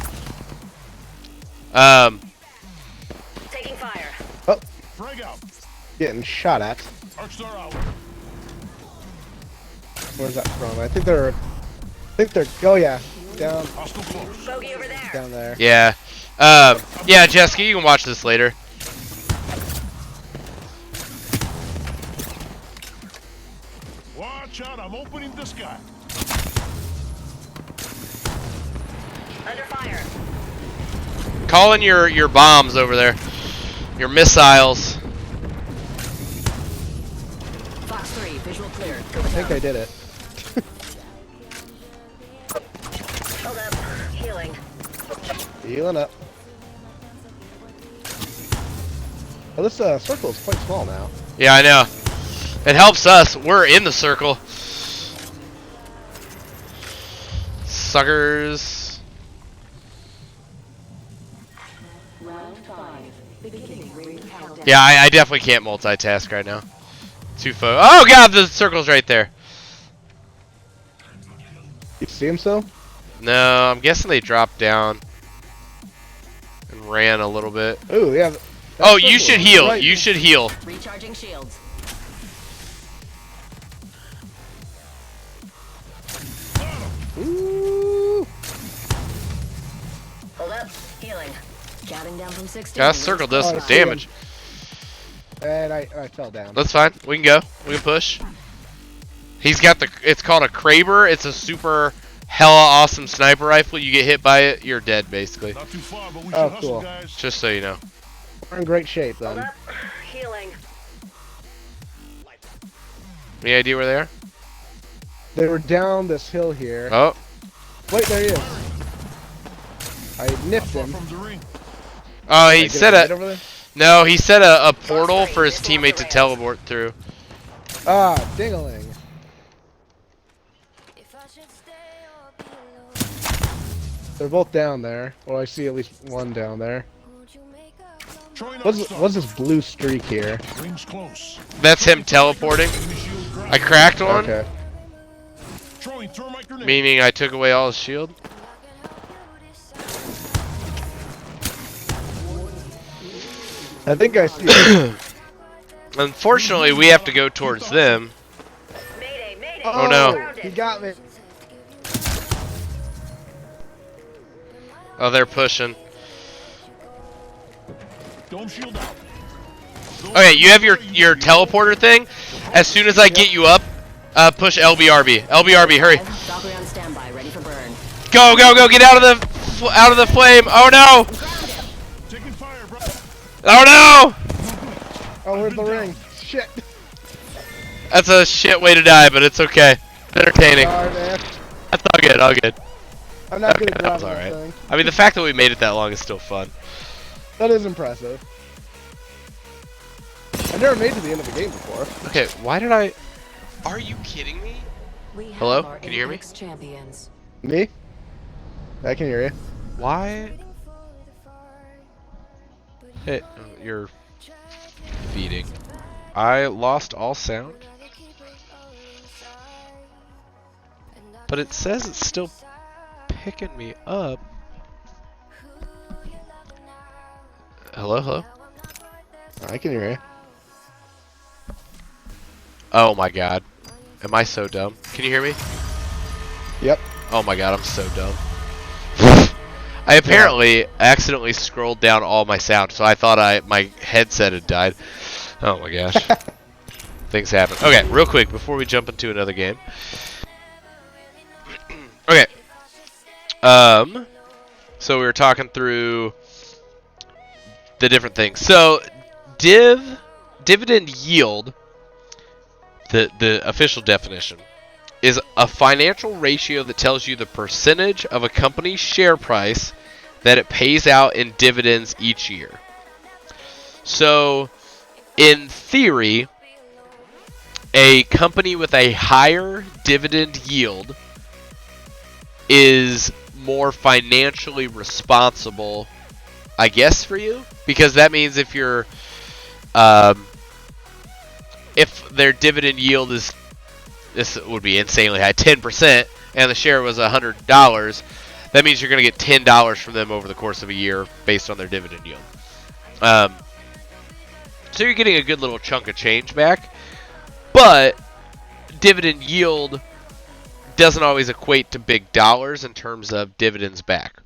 Taking fire. Oh, Frag out. getting shot at. Arcstar out. Where's that from? I think they're... Oh, yeah. Down, Hostile close. Bogey over there. down there. Yeah. Yeah, Jessica, you can watch this later. Watch out, I'm opening the sky. Under fire. Call in your bombs over there. Your missiles. Fox 3, visual cleared. I think I did it. Hold up. Healing. Healing up. Oh, this circle is quite small now. Yeah, I know. It helps us. We're in the circle. Suckers. Round 5. Beginning ring countdown. Yeah, I definitely can't multitask right now. Too Oh god, the circle's right there. You see him still? No, I'm guessing they dropped down and ran a little bit. Ooh, yeah. Oh, you should heal. Right. You should heal. Recharging shields. Ooh. Hold up. Healing. Counting down from 60. That circle does Oh, some I see him. damage. And I fell down. That's fine. We can go. We can push. He's got it's called a Kraber. It's a super hella awesome sniper rifle. You get hit by it, you're dead basically. Not too far, but we Oh, should hustle, cool. guys. Just so you know. We're in great shape Hold then. up. Healing. Any idea where they are? They were down this hill here. Oh, Wait, there he is. I nipped Far him. from the ring. oh, he Did I set get a over there? no. He set a portal for his teammate to teleport through. Ah, dingaling. They're both down there. Or I see at least one down there. Throwing What's Arcstar. this blue streak here? Rings close. That's him teleporting. Enemy shield ground. I cracked one, Okay. Throwing thermite grenade. meaning I took away all his shield. I think I see. Unfortunately, we have to go towards them. Mayday. Mayday. Oh, no. Surrounded. He got me. Oh, they're pushing. Dome shield out. Okay, you have your teleporter thing. As soon as I get you up, Push LBRB. LBRB, hurry. Valkyrie on standby, ready for burn. Go, go, go! Get out of the flame! Oh no! Taking fire, bro. Oh no! Oh, where's the ring? Shit. That's a shit way to die, but it's okay. Entertaining. Sorry, man. That's all good. All good. I'm not Okay, good at that was grabbing that alright. thing. I mean, the fact that we made it that long is still fun. That is impressive. I never made it to the end of the game before. Okay, why did I? Are you kidding me? We have Hello? our Can you hear me? Apex champions. Me? I can hear you. Why? Hey, you're feeding. I lost all sound. But it says it's still picking me up. Hello, hello? I can hear you. Oh my god. Am I so dumb? Can you hear me? Yep. Oh my god, I'm so dumb. I apparently accidentally scrolled down all my sound, so I thought my headset had died. Oh my gosh. Things happen. Okay, real quick before we jump into another game. Okay. So we were talking through the different things. So dividend yield, the official definition, is a financial ratio that tells you the percentage of a company's share price that it pays out in dividends each year. So, in theory, a company with a higher dividend yield is more financially responsible, I guess, for you, because that means if you're if their dividend yield is, this would be insanely high, 10%, and the share was $100, that means you're going to get $10 from them over the course of a year based on their dividend yield. So you're getting a good little chunk of change back, but dividend yield doesn't always equate to big dollars in terms of dividends back.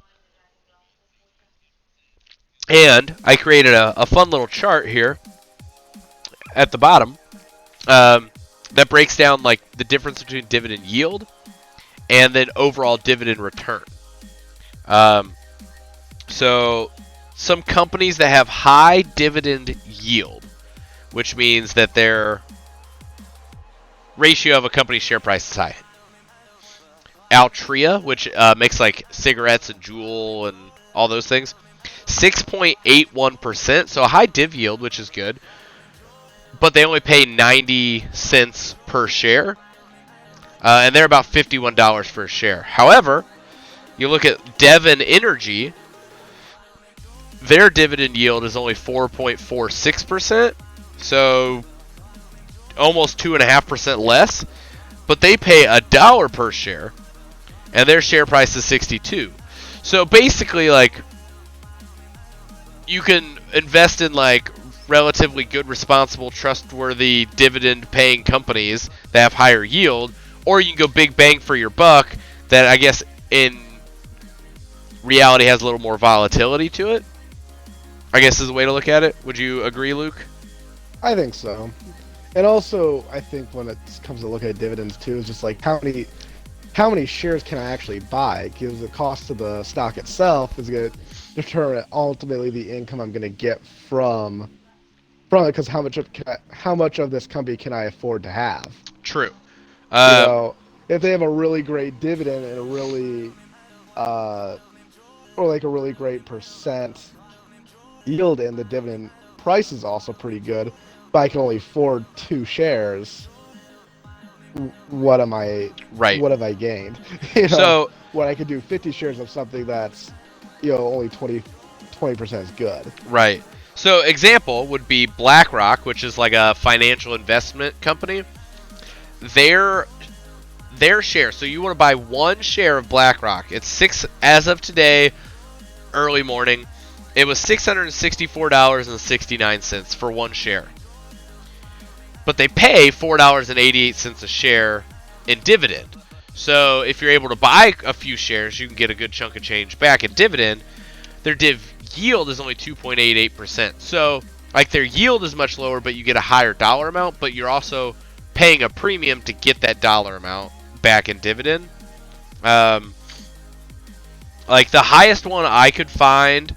And I created a fun little chart here at the bottom that breaks down like the difference between dividend yield and then overall dividend return. So some companies that have high dividend yield, which means that their ratio of a company's share price is high. Altria, which makes like cigarettes and Juul and all those things, 6.81%, so a high div yield, which is good, but they only pay 90 cents per share, and they're about $51 for a share. However, you look at Devon Energy, their dividend yield is only 4.46%, so almost 2.5% less, but they pay $1 per share, and their share price is 62. So basically, like, you can invest in like relatively good, responsible, trustworthy, dividend-paying companies that have higher yield, or you can go big bang for your buck that I guess in reality has a little more volatility to it, I guess is a way to look at it. Would you agree, Luke? I think so. And also, I think when it comes to look at dividends too, is just like how many shares can I actually buy? Because the cost of the stock itself is going to determine ultimately the income I'm going to get from it. Because how much of this company can I afford to have? True. You know, if they have a really great dividend and a really, or like a really great percent yield, and the dividend price is also pretty good, but I can only afford 2 shares. What am I? Right. What have I gained? You know, So when I could do 50 shares of something that's, you know, only 20% is good. right. So example would be BlackRock, which is like a financial investment company. Their share. So you want to buy 1 share of BlackRock. It's as of today, early morning. It was $664.69 for 1 share. But they pay $4.88 a share in dividend. So if you're able to buy a few shares, you can get a good chunk of change back in dividend. Their div yield is only 2.88%. So like their yield is much lower, but you get a higher dollar amount, but you're also paying a premium to get that dollar amount back in dividend. Like the highest one I could find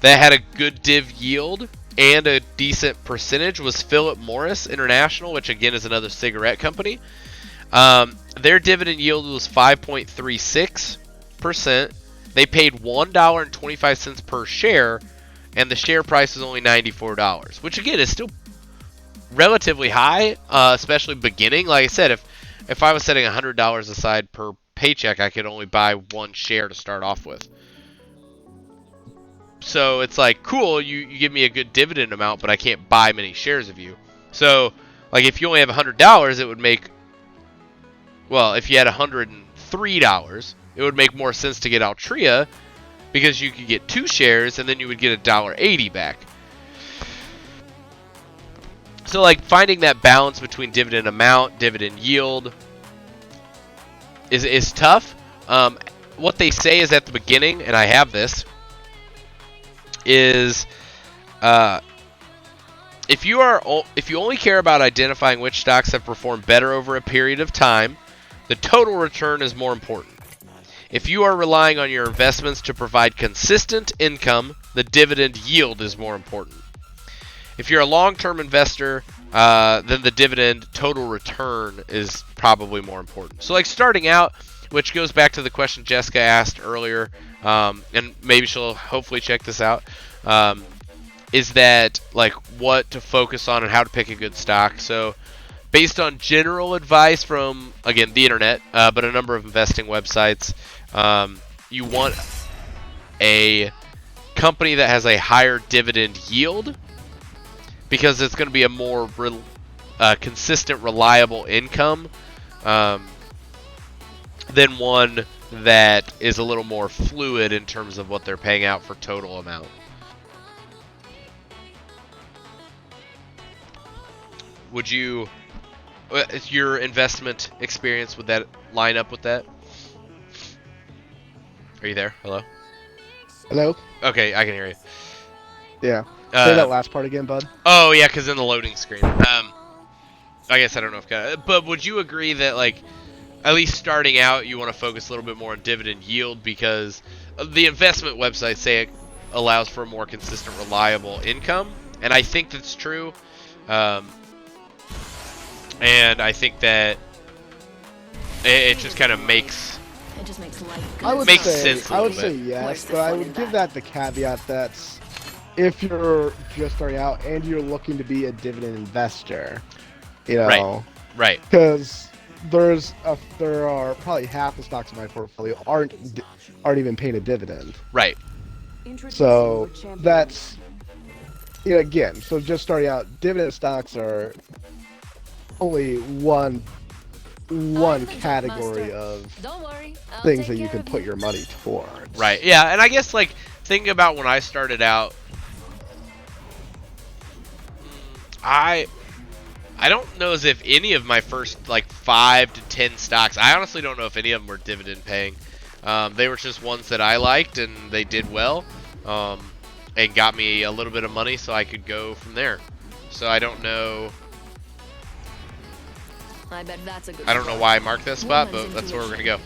that had a good div yield and a decent percentage was Philip Morris International, which again is another cigarette company. Their dividend yield was 5.36%. They paid $1.25 per share, and the share price is only $94, which again is still relatively high, especially beginning. Like I said, if I was setting $100 aside per paycheck, I could only buy one share to start off with. So it's like, cool, you give me a good dividend amount, but I can't buy many shares of you. So, like, if you only have $100, it would make, well, if you had $103, it would make more sense to get Altria, because you could get 2 shares, and then you would get $1.80 back. So, like, finding that balance between dividend amount, dividend yield is tough. What they say is at the beginning, and I have this, is if you only care about identifying which stocks have performed better over a period of time, the total return is more important. If you are relying on your investments to provide consistent income, the dividend yield is more important. If you're a long-term investor, then the dividend total return is probably more important. So like starting out, which goes back to the question Jessica asked earlier, and maybe she'll hopefully check this out, is that like what to focus on and how to pick a good stock. So based on general advice from, again, the internet, but a number of investing websites, you want a company that has a higher dividend yield, because it's going to be a more consistent, reliable income than one that is a little more fluid in terms of what they're paying out for total amount. Would you, your investment experience, would that line up with that? Are you there? Hello? Hello? Okay, I can hear you. Yeah. Say that last part again, bud. Oh, yeah, because in the loading screen. I guess I don't know if... But would you agree that, like, at least starting out, you want to focus a little bit more on dividend yield, because the investment websites say it allows for a more consistent, reliable income, and I think that's true. And I think that it just kind of makes... It just makes life I would good. say, I would say yes, Where's the but I fun would in give that? that the caveat that's if you're just starting out and you're looking to be a dividend investor, you know, Right. because there are probably half the stocks in my portfolio aren't even paying a dividend. Right. So that's, you know, again, so just starting out, dividend stocks are only one category of Don't worry, I'll things take that you care can of put your money towards. Right. Yeah, and I guess, like, thinking about when I started out, I don't know as if any of my first, like, 5 to 10 stocks, I honestly don't know if any of them were dividend paying. They were just ones that I liked, and they did well, and got me a little bit of money so I could go from there. So I don't know... I bet that's a good I don't know why I marked that spot, but that's where we're going to go.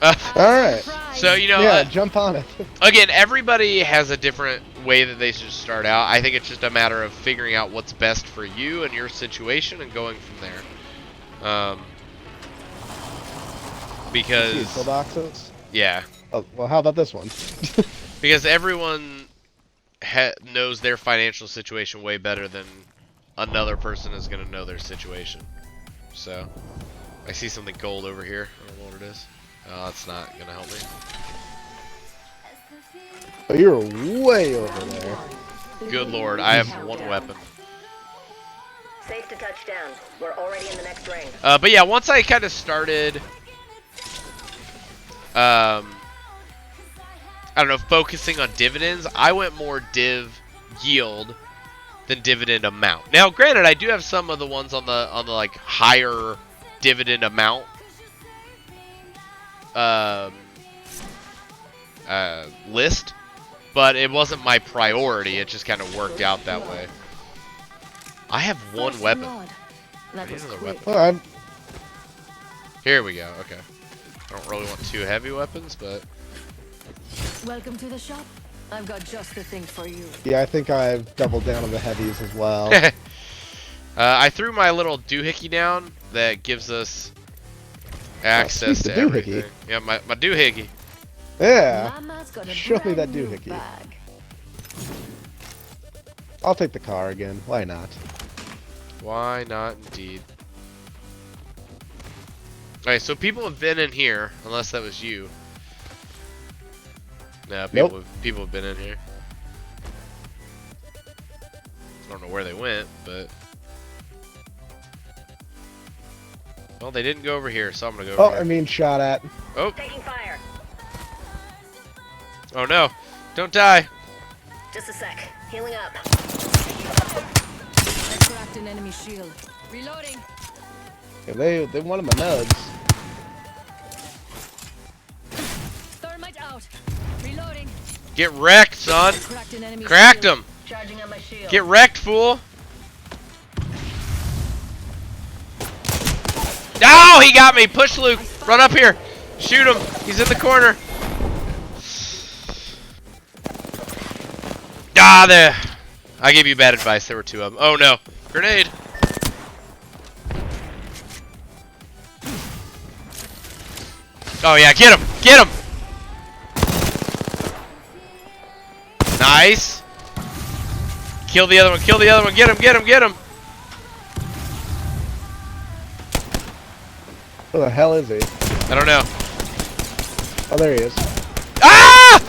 All right. So, you know, Yeah, jump on it. again, everybody has a different way that they should start out. I think it's just a matter of figuring out what's best for you and your situation and going from there. Because... boxes? Yeah. Oh, well, how about this one? Because everyone knows their financial situation way better than another person is going to know their situation. So, I see something gold over here. I don't know what it is. Oh, that's not going to help me. Oh, you're way over there. Good lord, I have one weapon. Safe to touch down. We're already in the next ring. But yeah, once I kind of started, I don't know, focusing on dividends, I went more div yield than dividend amount. Now, granted, I do have some of the ones on the like higher dividend amount list, but it wasn't my priority. It just kind of worked out that way. I have one weapon. That was These are the quick. Well, I'm Here we go. Okay. I don't really want 2 heavy weapons, but Welcome to the shop. I've got just the thing for you. yeah, I think I've doubled down on the heavies as well. I threw my little doohickey down that gives us access sweet, to the doohickey. everything. Yeah, my doohickey. Yeah. Mama's got a Show me brand that new doohickey. bag. I'll take the car again. Why not? Why not, indeed. Alright, so people have been in here, unless that was you. No, people have been in here. I don't know where they went, but... Well, they didn't go over here, so I'm gonna go Oh, over I here. mean, shot at. Oh! Taking fire. Oh no! Don't die! Just a sec. Healing up. I cracked an enemy shield. Reloading. Yeah, they wanted my nugs. Thermite out. Reloading. Get wrecked, son! Cracked an enemy Cracked shield. him! Charging on my shield. Get wrecked, fool! No! He got me! Push Luke! Run up here! Shoot him! He's in the corner! Ah, there! I gave you bad advice. There were 2 of them. Oh no! Grenade! Oh yeah, get him! Get him! Nice! Kill the other one, kill the other one, get him, get him, get him! Where the hell is he? I don't know. Oh, there he is. Ah!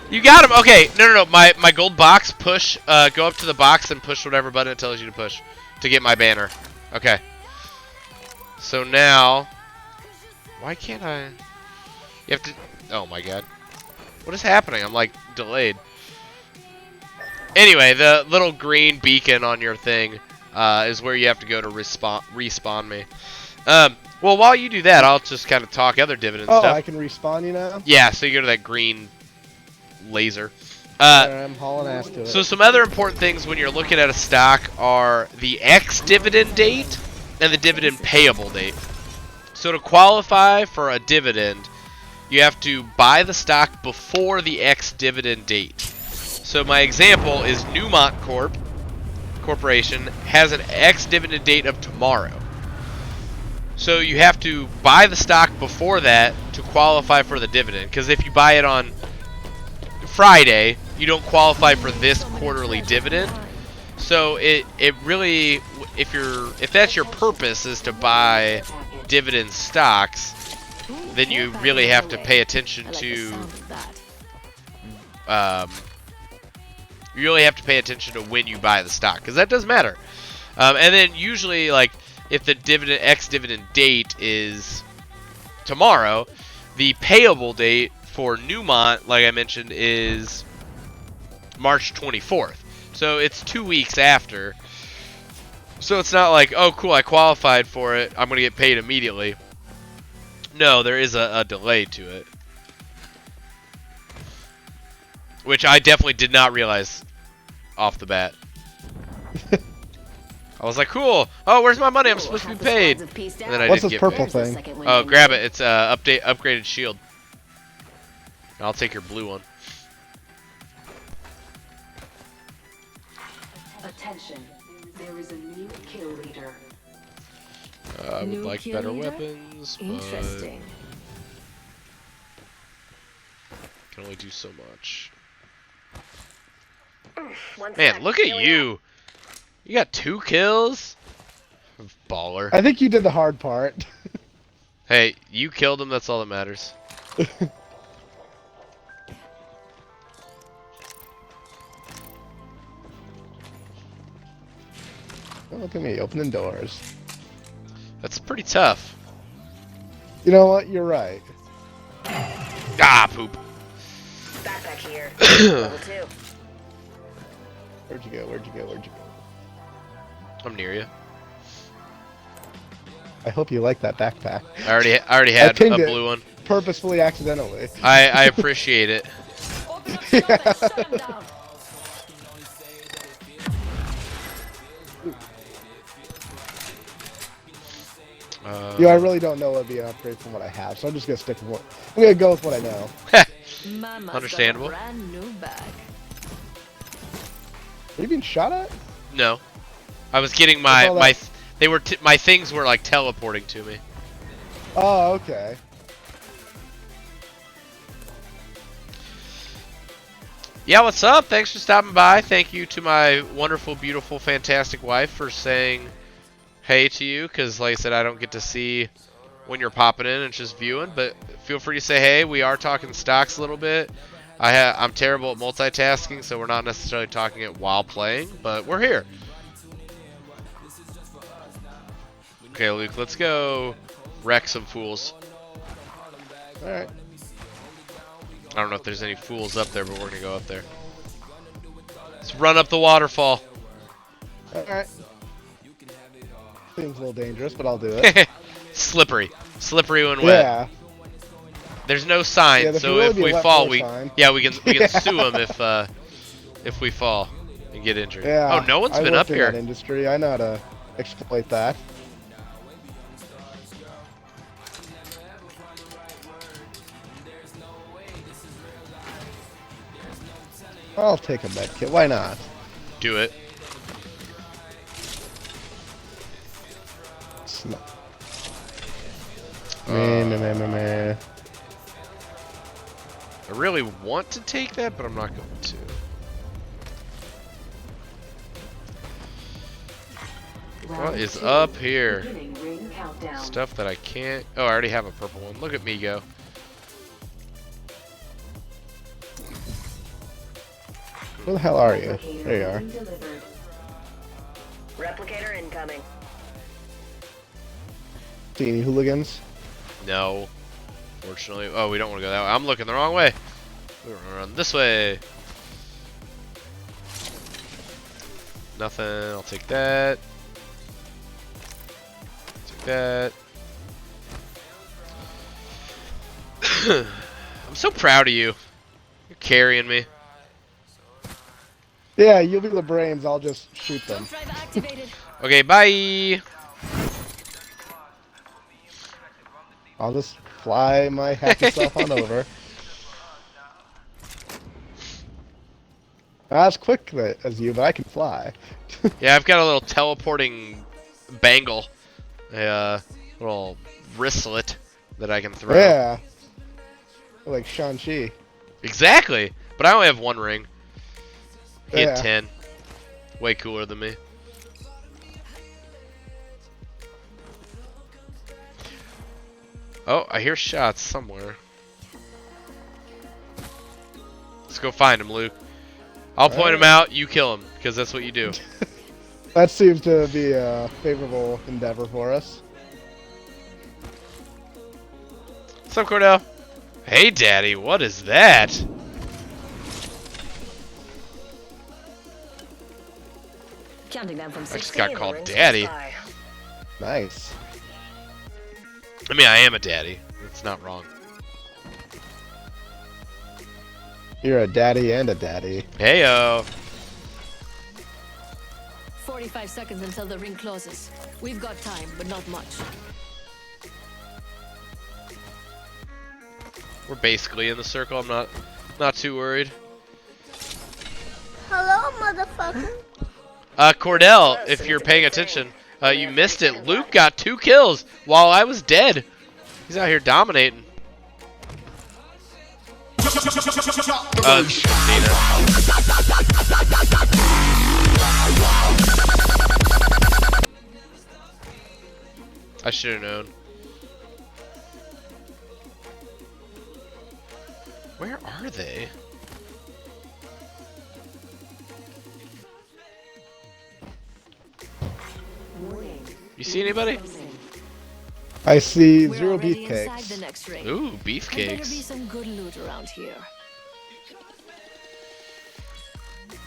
You got him! Okay, no. My gold box, push, go up to the box and push whatever button it tells you to push to get my banner. Okay. So now... Why can't I... You have to... Oh my god. What is happening? I'm like, delayed. Anyway, the little green beacon on your thing is where you have to go to respawn me. Well, while you do that, I'll just kind of talk other dividend Oh, stuff. I can respawn you now? Yeah, so you go to that green laser. Alright, I'm hauling ass to it. So some other important things when you're looking at a stock are the ex-dividend date and the dividend payable date. So to qualify for a dividend, you have to buy the stock before the ex-dividend date. So my example is Newmont Corporation has an ex-dividend date of tomorrow. So you have to buy the stock before that to qualify for the dividend. Because if you buy it on Friday, you don't qualify for this quarterly dividend. So it really, if that's your purpose is to buy dividend stocks, then you really have to pay attention to you really have to pay attention to when you buy the stock, because that does matter. And then usually, like, if the ex-dividend date is tomorrow, the payable date for Newmont, like I mentioned, is March 24th. So it's 2 weeks after. So it's not like, oh cool, I qualified for it, I'm going to get paid immediately. No, there is a delay to it. Which I definitely did not realize off the bat. I was like, cool. Oh, where's my money? I'm supposed to be paid. And then I What's didn't this get purple paid. thing? Oh, grab it. It's a upgraded shield. I'll take your blue one. Attention, there is a new kill leader. I would New like kill better leader? weapons, but Interesting. can only do so much. One Man, sec. look at Healing you. up. You got 2 kills? Baller. I think you did the hard part. Hey, you killed him, that's all that matters. Oh, look at me, opening doors. That's pretty tough. You know what? You're right. Ah, poop. Backpack here. Level 2. Where'd you go? Where'd you go? Where'd you go? I'm near you. I hope you like that backpack. I already had a pinged it. blue one. Purposefully, accidentally. I appreciate it. Open up shop and shut 'em down. I really don't know what would be an upgrade from what I have, so I'm just gonna stick with what I'm gonna go with what I know. Mama's Understandable. got a brand new bag. Are you being shot at? No, I was getting all my that- my things were like teleporting to me. Oh, okay. Yeah, what's up? Thanks for stopping by. Thank you to my wonderful, beautiful, fantastic wife for saying hey to you, because like I said, I don't get to see when you're popping in and just viewing, but feel free to say hey. We are talking stocks a little bit. I'm terrible at multitasking, so we're not necessarily talking it while playing, but we're here. Okay, Luke, let's go wreck some fools. Alright. I don't know if there's any fools up there, but we're gonna go up there. Let's run up the waterfall. Alright. Seems a little dangerous, but I'll do it. Slippery when wet. Yeah. There's no sign, Yeah, there so should really if be a we wet fall, floor we sign. we can Yeah. sue them if we fall and get injured. Yeah. Oh, no one's I been up worked in here. that industry. I know how to exploit that. I'll take a med kit. Why not? Do it. Meh. I really want to take that, but I'm not going to. What is up here? Beginning ring countdown. Stuff that I can't. Oh, I already have a purple one. Look at me go. Where the hell are you? Replicator There you are. being delivered. Replicator incoming. See any hooligans? No. Fortunately. Oh, we don't want to go that way. I'm looking the wrong way. We're gonna run this way. Nothing. I'll take that. Take that. I'm so proud of you. You're carrying me. Yeah, you'll be the brains. I'll just shoot them. Jump drive activated. Okay, bye. I'll just fly my happy self on over. Not as quick as you, but I can fly. Yeah, I've got a little teleporting bangle. A little wristlet that I can throw. Yeah. Like Shang-Chi. Exactly. But I only have one ring. He had Yeah. 10. Way cooler than me. Oh, I hear shots somewhere. Let's go find him, Luke. I'll point him out, you kill him, because that's what you do. That seems to be a favorable endeavor for us. What's up, Cordell? Hey, Daddy, what is that? Counting down from I 60. just got The called rings Daddy. fly. Nice. I mean, I am a daddy. It's not wrong. You're a daddy and a daddy. Heyo. 45 seconds until the ring closes. We've got time, but not much. We're basically in the circle. I'm not too worried. Hello, motherfucker. Cordell, if you're paying attention, you missed it. Luke got 2 kills while I was dead. He's out here dominating. Cena. I should have known. Where are they? Warning. You see anybody? I see We're 0 already inside the beefcakes. next ring. Ooh, And better be beefcakes. some good loot around here.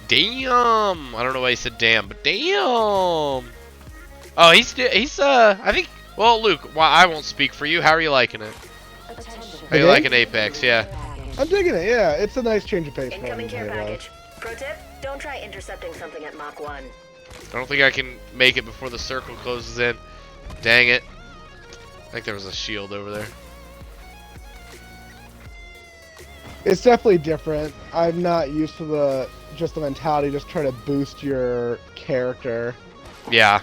Damn! I don't know why he said damn, but damn! Oh, he's I think. Well, Luke, I won't speak for you. How are you liking it? How you Okay. liking Apex? Yeah. I'm digging it, yeah. It's a nice change of pace from Incoming care Halo. package. Pro tip, don't try intercepting something at Mach 1. I don't think I can make it before the circle closes in. Dang it. I think there was a shield over there. It's definitely different. I'm not used to the mentality just try to boost your character. Yeah.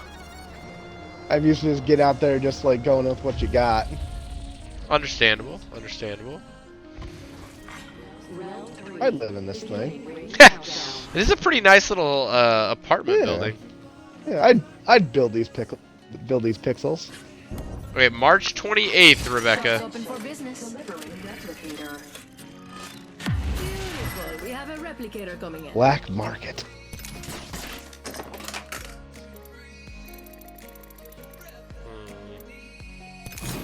I'm used to just get out there just like going with what you got. Understandable. Understandable. I'd live in this thing. It is a pretty nice little apartment building. Yeah, I'd build these pixels. Okay, March 28th, Rebecca. Open for business. Replicator. Beautiful. We have a replicator coming in. Black market.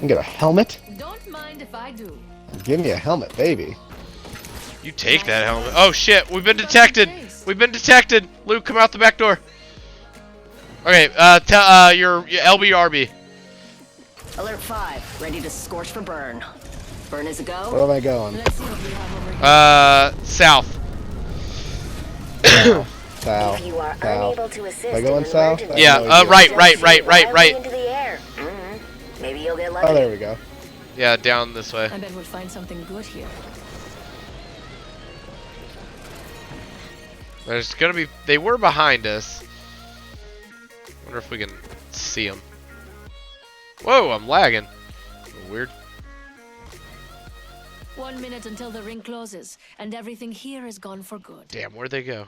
You get a helmet? Don't mind if I do. Give me a helmet, baby. You take that helmet. Oh shit, we've been detected. We've been detected. Luke, come out the back door. Okay, tell your LBRB. Alert 5, ready to scorch for burn. Burn is a go. Where am I going? Let's see what we have over here. South. South. If you are South. unable to assist Am I going in south? emergency, Yeah, right. into the air. Maybe you'll get lucky. Oh, there we go. Yeah, down this way. I bet we'll find something good here. There's gonna be. They were behind us. Wonder if we can see them. Whoa, I'm lagging. Weird. 1 minute until the ring closes, and everything here is gone for good. Damn, where'd they go?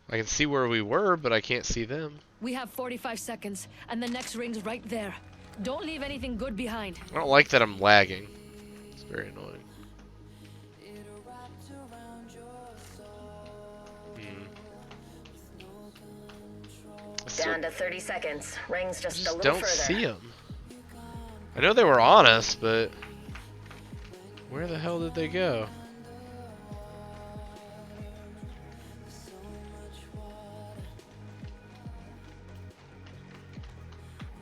I can see where we were, but I can't see them. We have 45 seconds, and the next ring's right there. Don't leave anything good behind. I don't like that I'm lagging. It's very annoying. Down to 30 seconds. Rings just a Just little don't further. see them. I know they were on us, but where the hell did they go?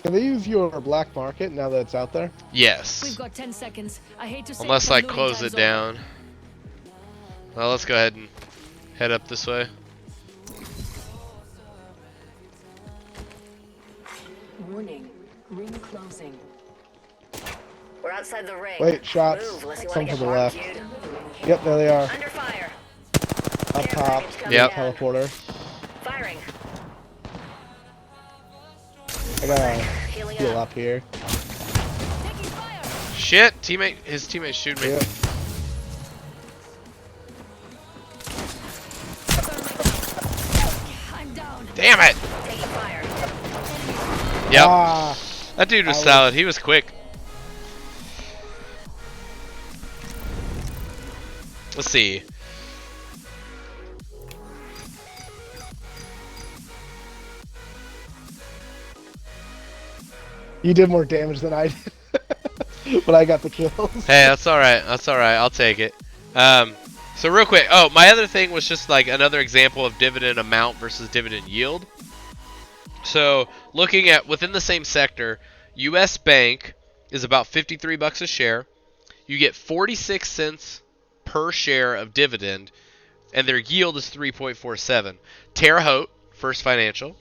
Can they use your black market now that it's out there? We've Yes. got 10 seconds. I hate to say Unless but I looting close time's it down. Well, let's go ahead and head up this way. Warning. Ring closing. We're outside the ring. Wait, shots. Move, unless you Some want to to the get left. barbecued. Yep, there they are. Under fire. Up Care top. package coming Yep. down. Teleporter. Firing. I got a Healing heal up. up here. Taking fire. Shit! His teammate shoot me. Yep. I'm down. Damn it! Taking fire. Yep. Ah, That dude was I was- solid. He was quick. Let's see. you did more damage than I did. But I got the kills. Hey, that's alright. That's alright. I'll take it. So real quick. Oh, my other thing was just like another example of dividend amount versus dividend yield. So looking at within the same sector, U.S. Bank is about $53 a share. You get 46 cents per share of dividend, and their yield is 3.47. Terre Haute, First Financial,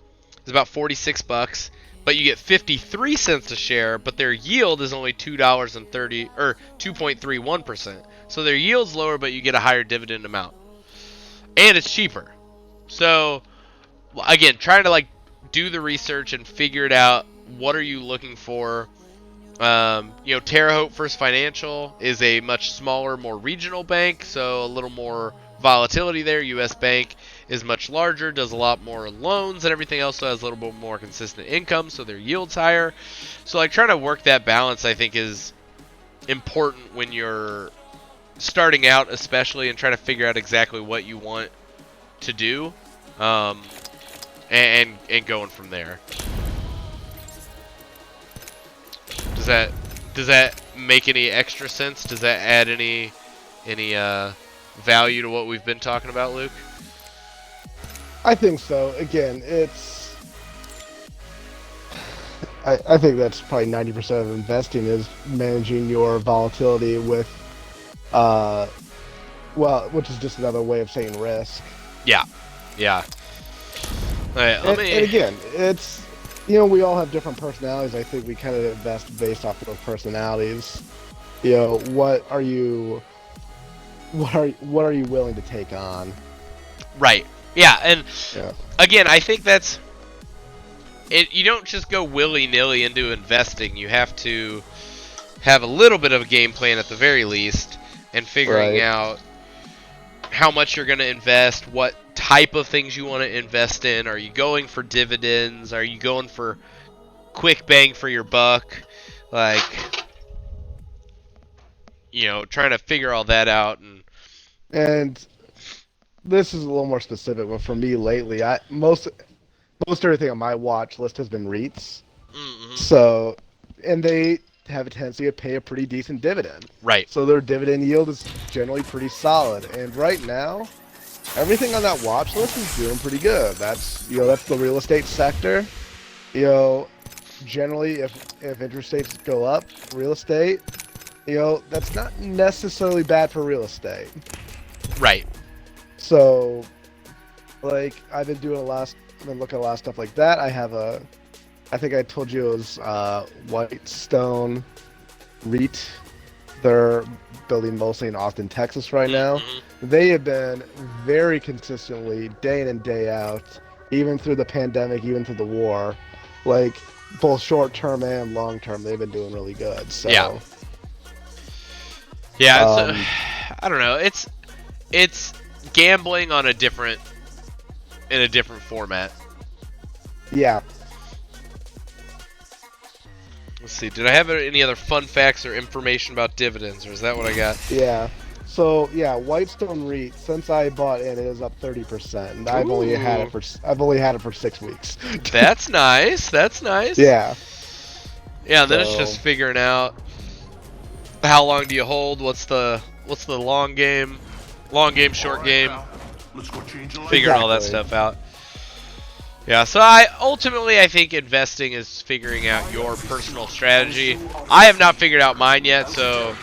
is about $46, but you get 53 cents a share, but their yield is only $2.30 or 2.31%. So their yield's lower, but you get a higher dividend amount, and it's cheaper. So again, trying to like do the research and figure it out. What are you looking for? Terre Haute First Financial is a much smaller, more regional bank, so a little more volatility there. U.S. Bank is much larger, does a lot more loans and everything else, so has a little bit more consistent income, so their yield's higher. So like trying to work that balance, I think, is important when you're starting out, especially, and trying to figure out exactly what you want to do, and going from there. Does that make any extra sense? Does that add any value to what we've been talking about, Luke? I think so. Again, it's. I think that's probably 90% of investing is managing your volatility with, which is just another way of saying risk. Yeah. Yeah. Alright, let me... And again, it's, you know, we all have different personalities. I think we kind of invest based off of those personalities. You know, what are you willing to take on? Right. Yeah, and Yeah. again, I think that's it. You don't just go willy-nilly into investing. You have to have a little bit of a game plan at the very least, and figuring Right. out how much you're going to invest, what type of things you want to invest in. Are you going for dividends? Are you going for quick bang for your buck? Like, you know, trying to figure all that out. And this is a little more specific, but for me lately, most everything on my watch list has been REITs. Mm-hmm. So, and they have a tendency to pay a pretty decent dividend. Right. So their dividend yield is generally pretty solid. And right now, everything on that watch list is doing pretty good. That's, you know, that's the real estate sector. You know, generally, if interest rates go up, real estate, you know, that's not necessarily bad for real estate. Right. So, like, I've been looking at a lot of stuff like that. I think I told you it was Whitestone REIT. They're building mostly in Austin, Texas right now. Mm-hmm. They have been very consistently, day in and day out, even through the pandemic, even through the war, like, both short-term and long-term, they've been doing really good. So, Yeah. Yeah, it's, I don't know. It's gambling on in a different format. yeah. Let's see. Did I have any other fun facts or information about dividends, or is that what I got? Yeah. So yeah, Whitestone REIT. Since I bought in, it is up 30%. And I've only had it for 6 weeks. That's nice. That's nice. Yeah. Yeah. Then it's So- just figuring out how long do you hold. What's the long game, short game. Let's go change the light. Figuring all that Exactly. stuff out. Yeah, so I think investing is figuring out your personal strategy. I have not figured out mine yet, so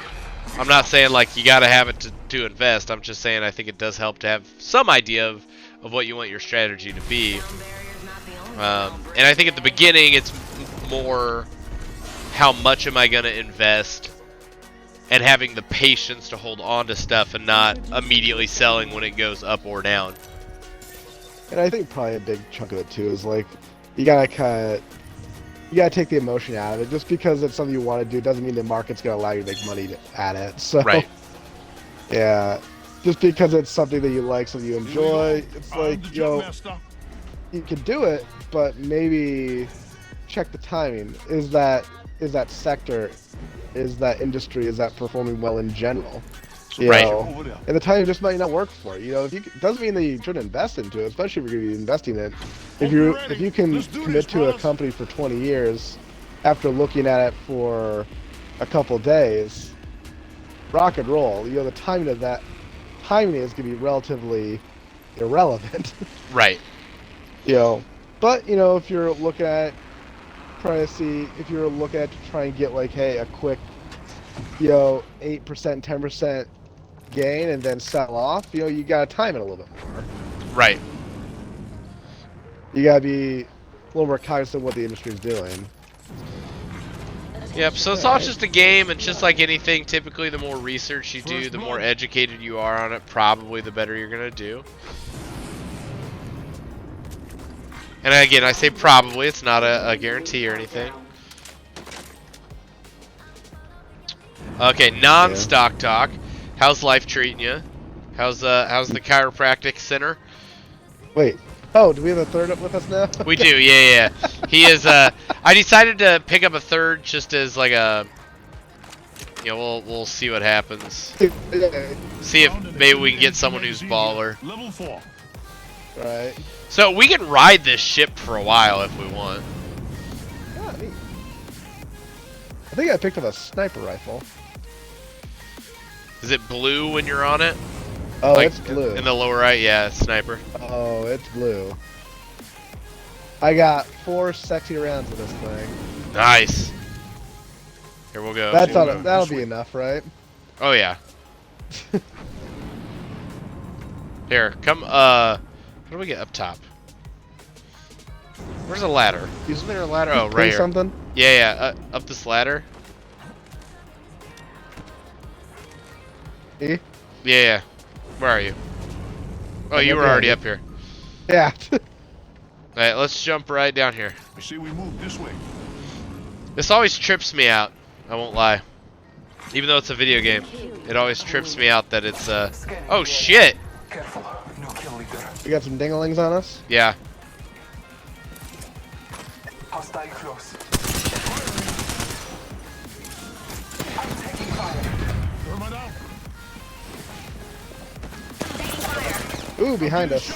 I'm not saying like you gotta have it to invest. I'm just saying I think it does help to have some idea of what you want your strategy to be. And I think at the beginning it's more how much am I gonna invest, and having the patience to hold on to stuff and not immediately selling when it goes up or down. And I think probably a big chunk of it too is like you gotta take the emotion out of it. Just because it's something you want to do doesn't mean the market's gonna allow you to make money at it. So Right. yeah, just because it's something that you like, something you enjoy, it's I'm like, the you know, jump master. you can do it, but maybe check the timing. Is that sector, is that industry, is that performing well in general? You Right. know, Over there. and the timing just might not work for you. You know, doesn't mean that you shouldn't invest into it, especially if you're going to be investing in it. If you can Let's do commit this, to a brothers. company for 20 years, after looking at it for a couple days, rock and roll. You know, the timing is going to be relatively irrelevant. Right. You know, but you know, if you're looking at to try and get like, hey, a quick, you know, 8%, 10% gain and then sell off, you know, you gotta time it a little bit more. Right. You gotta be a little more cognizant of what the industry is doing. Yep, so it's all just a game, and just like anything, typically the more research you do, the more educated you are on it, probably the better you're going to do. And again, I say probably, it's not a guarantee or anything. Okay, non-stock talk. How's life treating you? How's the chiropractic center? Wait. Oh, do we have a third up with us now? We do, yeah. He is, I decided to pick up a third just as like a, you know, we'll see what happens. See if maybe we can get someone who's baller. Level 4. Right. So we can ride this ship for a while if we want. Yeah, neat. I think I picked up a sniper rifle. Is it blue when you're on it? Oh, Like, it's blue. In the lower right, yeah, sniper. Oh, it's blue. I got 4 sexy rounds of this thing. Nice. Here we'll go. That'll be enough, right? Oh yeah. Here, come. How do we get up top? Where's a ladder? Isn't there a ladder? Oh, Say right here. something. Yeah, up this ladder. Eh? Yeah. Where are you? Oh, you were already up here. Yeah. Alright, let's jump right down here. I say we move this way. This always trips me out. I won't lie. Even though it's a video game, it always trips me out that it's oh shit! Careful, no kill leader. We got some dinglings on us. Yeah. Hostile close. I'm taking fire. Thermite out. Ooh, behind us.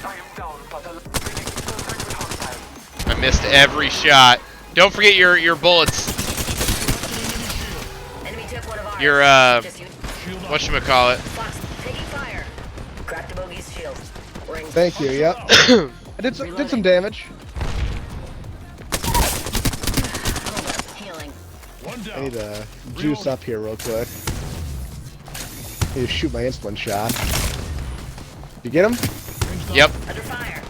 I am down, but I'll bring contact with hostile. I missed every shot. Don't forget your bullets. Enemy took one of ours. Your Just use whatchamacallit. Fox taking fire. Cracked the bogey's shield. Ring. Thank you. Yep. I did some damage. Hold up. Healing. One I down. need to juice up here real quick. Need to shoot my insulin shot. You get him? Yep, Under fire.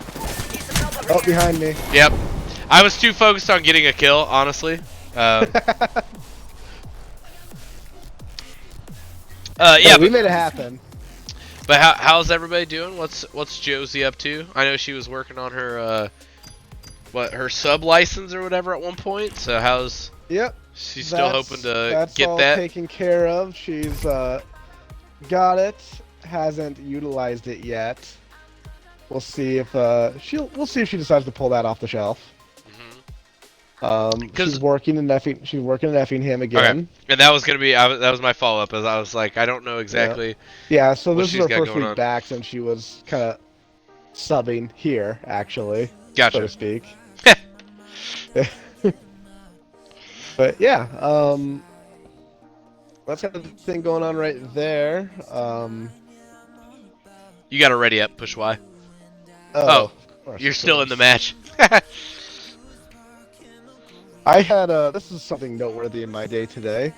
Need some help over Oh, here. behind me. yep. I was too focused on getting a kill, honestly. Yeah, Hey, we but, made it happen. but how's everybody doing? What's Josie up to? I know she was working on her her sub license or whatever at one point. So how's Yep. she still hoping to that's get all that? taken care of. She's got it. Hasn't utilized it yet. We'll see if we'll see if she decides to pull that off the shelf. She's working in Effingham again. Okay. And that was gonna be that was my follow up. As I was like, I don't know exactly. Yeah, so what this is she's her got first going week on. back since she was kind of subbing here, actually, Gotcha. so to speak. But yeah, that's kind of the thing going on right there. You got to ready up. Push Y. Oh, Oh, of you're still in the course. match. I had this is something noteworthy in my day today.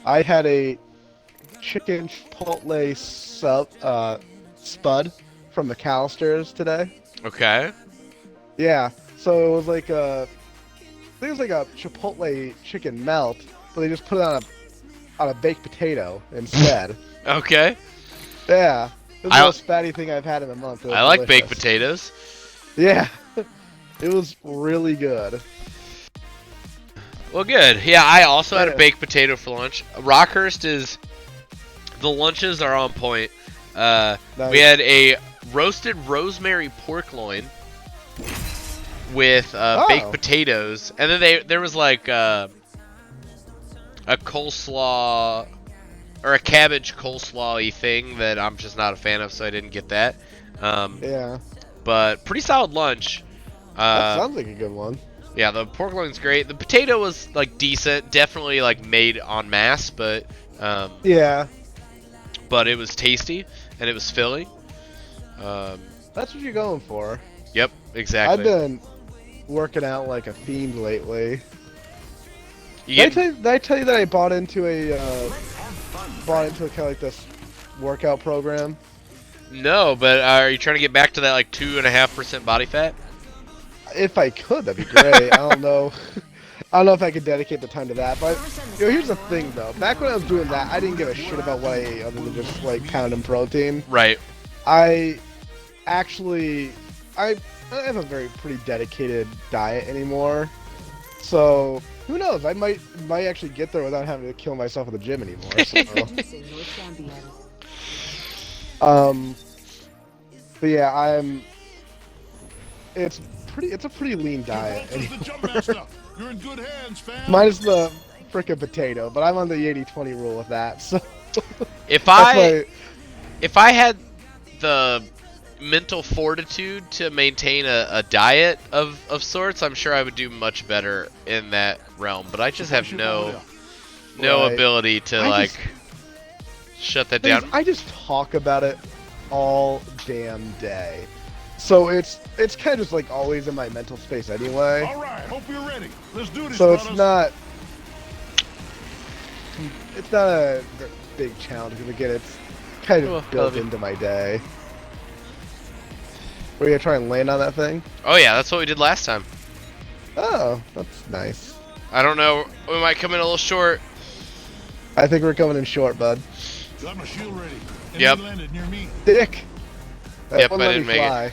I had a chicken chipotle spud from McAllister's today. Okay. Yeah, so it was like I think it was like a chipotle chicken melt, but they just put it on a baked potato instead. Okay. Yeah, it was I- the most fatty thing I've had in a month. It was I like baked delicious. potatoes. Yeah, it was really good. Well, good. Yeah, I also had a Yeah. baked potato for lunch. Rockhurst is the lunches are on point. Nice. We had a roasted rosemary pork loin with baked potatoes, and then there was like a coleslaw or a cabbage coleslaw-y thing that I'm just not a fan of, so I didn't get that. Yeah, But pretty solid lunch. that sounds like a good one. Yeah, the pork loin's great. The potato was like decent, definitely like made en masse, but Yeah, it was tasty and it was filling. that's what you're going for. Yep, exactly. I've been working out like a fiend lately. You Did get, I tell you that I bought into a kind of like this workout program? no, but are you trying to get back to that like 2.5% body fat? If I could, that'd be great. I don't know. I don't know if I could dedicate the time to that, but here's the thing though. Back when I was doing that, I didn't give a shit about what I ate other than just like pounding protein. Right. I actually, I have a pretty dedicated diet anymore. So who knows? I might actually get there without having to kill myself at the gym anymore. So. Introducing your champion. But yeah, It's a pretty lean diet. This is the jump master. You're in good hands, fam. Minus the frickin' potato, but I'm on the 80-20 rule with that. So If that's if I had the mental fortitude to maintain a diet of sorts, I'm sure I would do much better in that realm. But I just have no Right. ability to I like just- shut that things- down. I just talk about it all damn day. So it's kind of just like always in my mental space anyway. All right, hope you're ready. Let's do this, So it's brothers. not a big challenge because again it's kind Oh, of built love you. into my day. Were you gonna try and land on that thing? Oh yeah, that's what we did last time. Oh, that's nice. I don't know. We might come in a little short. I think we're coming in short, bud. Got my shield ready. Enemy Yep. landed near me. Dick. That Yep, one I let didn't me make fly.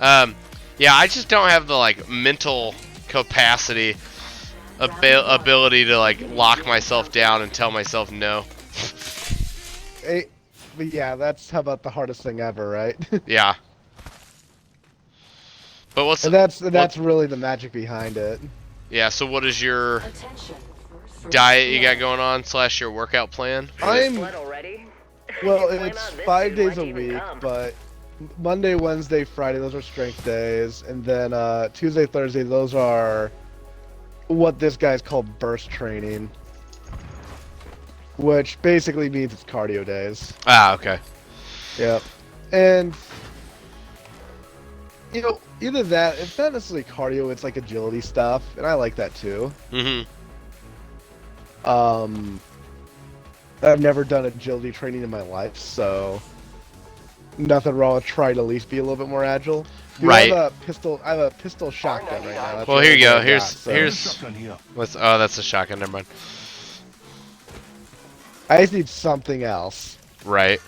it. Yeah, I just don't have the like mental capacity, ability to like lock myself down and tell myself no. Hey, but yeah, that's how about the hardest thing ever, right? Yeah. But what's and that's really the magic behind it. yeah? So what is your Attention. First diet you got blood. going on / your workout plan? I'm Blood already? well, Blame it's on this 5 dude, days a why'd you even week, come? but Monday, Wednesday, Friday, those are strength days, and then Tuesday, Thursday, those are what this guy's called burst training, which basically means it's cardio days. Ah, okay. Yep. And you know, either that, it's not necessarily cardio, it's like agility stuff, and I like that too. Mhm. I've never done agility training in my life, so nothing wrong with trying to at least be a little bit more agile. Dude, Right. I have a pistol shotgun right now. That's Well, the here you only go. thing I got, Here's so Shotgun here. what's oh, that's a shotgun. Never mind. I just need something else. Right.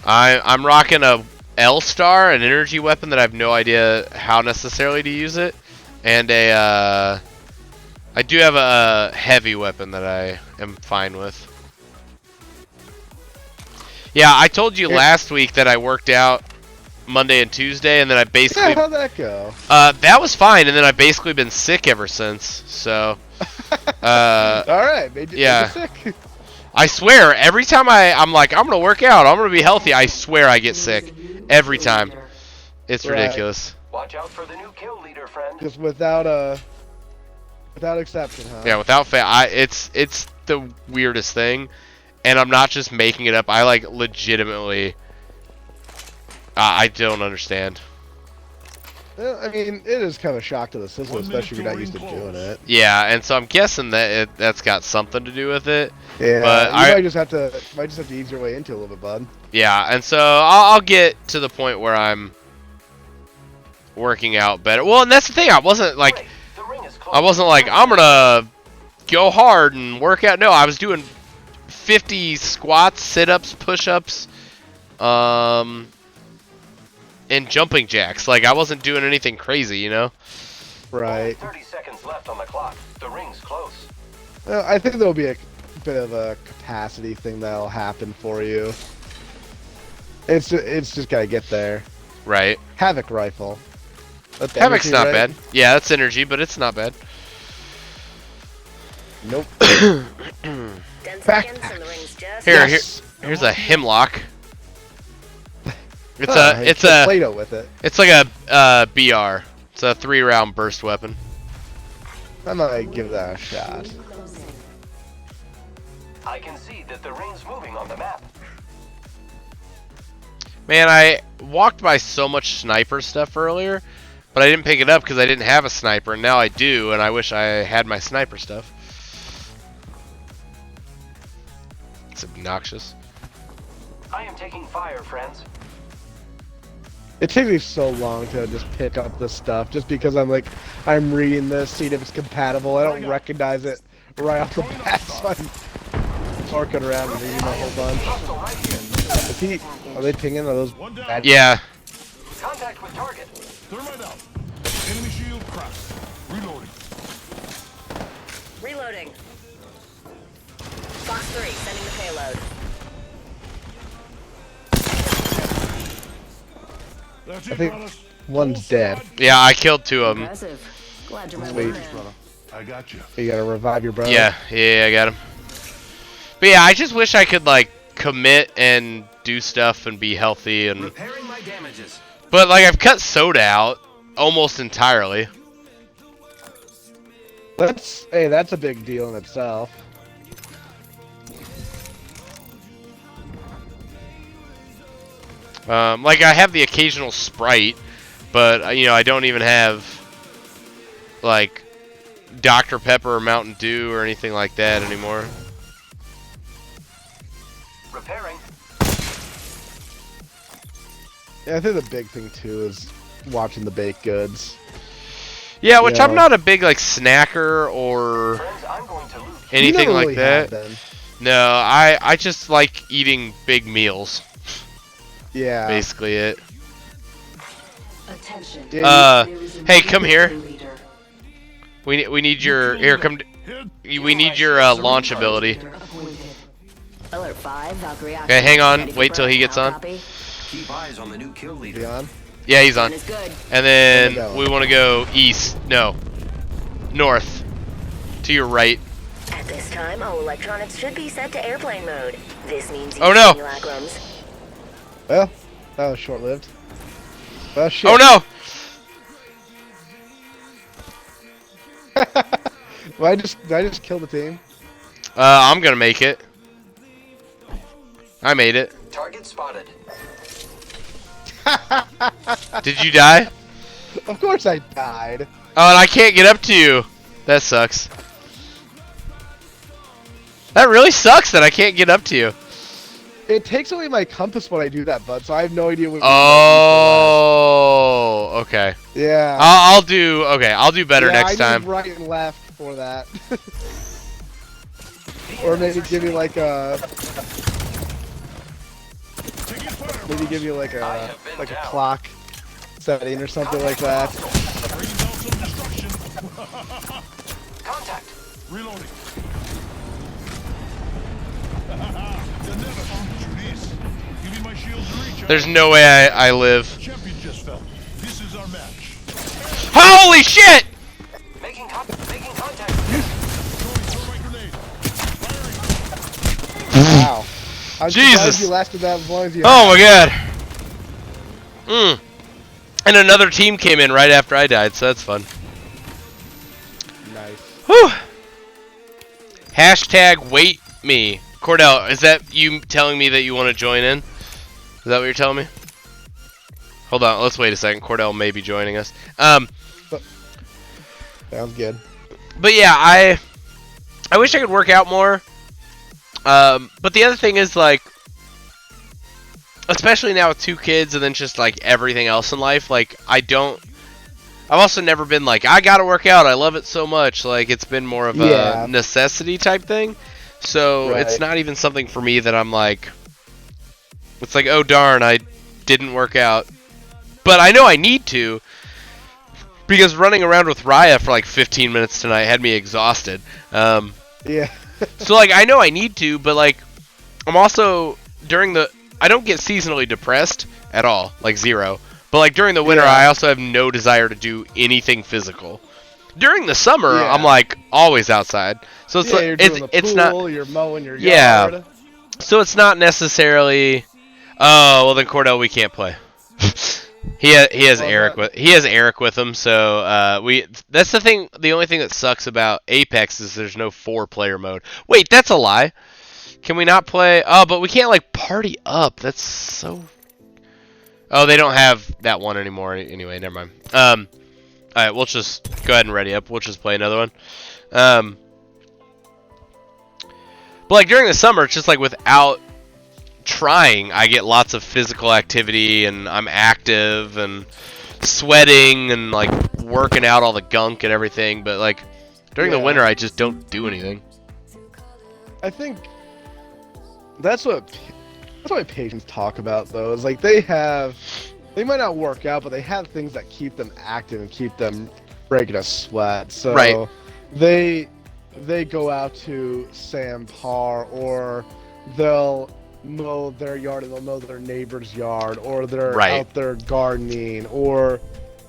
I'm rocking a L-Star, an energy weapon that I have no idea how necessarily to use it, and a I do have a heavy weapon that I am fine with. Yeah, I told you last week that I worked out Monday and Tuesday, and then I Yeah, basically how'd that go? that was fine, and then I've basically been sick ever since. So All right, made you yeah. sick. I swear, every time I'm like, I'm gonna work out, I'm gonna be healthy, I swear I get sick. Every time. It's Right. ridiculous. Watch out for the new kill leader, friend. Just without exception, huh? Yeah, without fail, it's the weirdest thing, and I'm not just making it up. I like legitimately, I don't understand. Well, I mean, it is kind of a shock to the system, 1 minute especially if you're not till used to ring doing close. it. Yeah, and so I'm guessing that that's got something to do with it. Yeah, But you might just have to ease your way into it a little bit, bud. Yeah, and so I'll get to the point where I'm working out better. Well, and that's the thing. I wasn't like The ring is close. I'm gonna go hard and work out. No, I was doing 50 squats, sit-ups, push-ups, and jumping jacks. Like I wasn't doing anything crazy, you know. Right. 30 seconds left on the clock. The ring's close. Well, I think there'll be a bit of a capacity thing that'll happen for you. It's just gotta get there. Right. Havoc rifle. That's Havoc's energy, not right? bad. Yeah, that's energy, but it's not bad. Nope. 10 Back- seconds and the ring's just... Yes. Here's a hemlock. It's Huh, it's hit a Play-Doh with it. it's like a BR. It's a 3-round burst weapon. I might give that a shot. I can see that the ring's moving on the map. Man, I walked by so much sniper stuff earlier, but I didn't pick it up because I didn't have a sniper, and now I do, and I wish I had my sniper stuff. It's obnoxious. I am taking fire, friends. It takes me so long to just pick up this stuff, just because I'm reading this, seeing if it's compatible. I don't recognize it right off the bat, so I'm torquing around and reading a whole bunch. Hostile right here. Is he, are they pinging? Are those One down. bad? Yeah. Contact with target. Thermite out. Enemy shield cracked. Reloading. Reloading. Fox 3, sending the payload. That's I it, think fellas. one's Full dead. squad. Yeah, I killed 2 of them. Impressive. Glad you're my Sweet. man. I got you. You gotta revive your brother. Yeah, I got him. But yeah, I just wish I could like commit and do stuff and be healthy and. Repairing my damages. But like I've cut soda out almost entirely. That's a big deal in itself. Like I have the occasional Sprite, but you know I don't even have like Dr. Pepper or Mountain Dew or anything like that anymore. Repairing. Yeah, I think the big thing too is watching the baked goods. Yeah, which I'm Yeah. not a big like snacker or Friends, I'm going to loot. You anything never like really that. have been. No, I just like eating big meals. Yeah. Basically it. Attention. Yeah, There is a Hey, new come here. kill leader. We need your here. Come. We need your launch ability. Leader appointed. Alert 5, Valkyrie. Okay, hang on. Ready for Wait till he burn. gets I'll on. copy. Keep eyes on the new kill leader. you on? Yeah, he's Burn on. is good. And then Where we go? we want to go east. No, north. To your right. At this time, all electronics should be set to airplane mode. This means Oh, no. simulacrums. Well, that was short-lived. Well, shit. Oh no! Did I just kill the team? I'm gonna make it. I made it. Target spotted. Did you die? Of course I died. Oh, and I can't get up to you. That sucks. That really sucks that I can't get up to you. It takes away my compass when I do that, bud, so I have no idea what. Oh, okay. Yeah. I'll do. Okay, I'll do better Yeah, next I time. need right and left for that. Or maybe give me like a. Maybe give you like a clock setting or something like that. Bringing down some destruction. Contact. Reloading. You never found you this. Give me my shield to reach. There's no way I live. Champion just fell. This is our match. Holy shit! Making contact. Throwing thermite grenade. Wow. I'm Jesus. surprised you lasted that as long as you. Oh my god. And another team came in right after I died, so that's fun. Nice. Whew. Hashtag wait me. Cordell, is that you telling me that you want to join in? Is that what you're telling me? Hold on, let's wait a second. Cordell may be joining us. Sounds good. But yeah, I wish I could work out more. But the other thing is, like, especially now with 2 kids and then just like everything else in life, like I've also never been like, I gotta work out, I love it so much. Like, it's been more of a necessity type thing. So it's not even something for me that I'm like, it's like, oh darn, I didn't work out. But I know I need to, because running around with Raya for like 15 minutes tonight had me exhausted. Yeah. So like, I know I need to, but like, I'm also I don't get seasonally depressed at all, like 0. But like during the winter, I also have no desire to do anything physical. During the summer, I'm like always outside. So it's like, you're doing the it's pool, not. you're mowing your Yeah. yard. So it's not necessarily. Oh well, then Cordell, we can't play. He has Eric with him, so that's the thing. The only thing that sucks about Apex is there's no 4-player mode. Wait, that's a lie. Can we not play? Oh, but we can't like party up. That's so. Oh, they don't have that one anymore. Anyway, never mind. All right, we'll just go ahead and ready up. We'll just play another one. But like during the summer, it's just like without trying, I get lots of physical activity and I'm active and sweating and like working out all the gunk and everything. But like during the winter, I just don't do anything. I think that's what patients talk about though. Is like they might not work out, but they have things that keep them active and keep them breaking a sweat. So they go out to Sam Parr, or they'll mow their yard and they'll mow their neighbor's yard, or they're out there gardening, or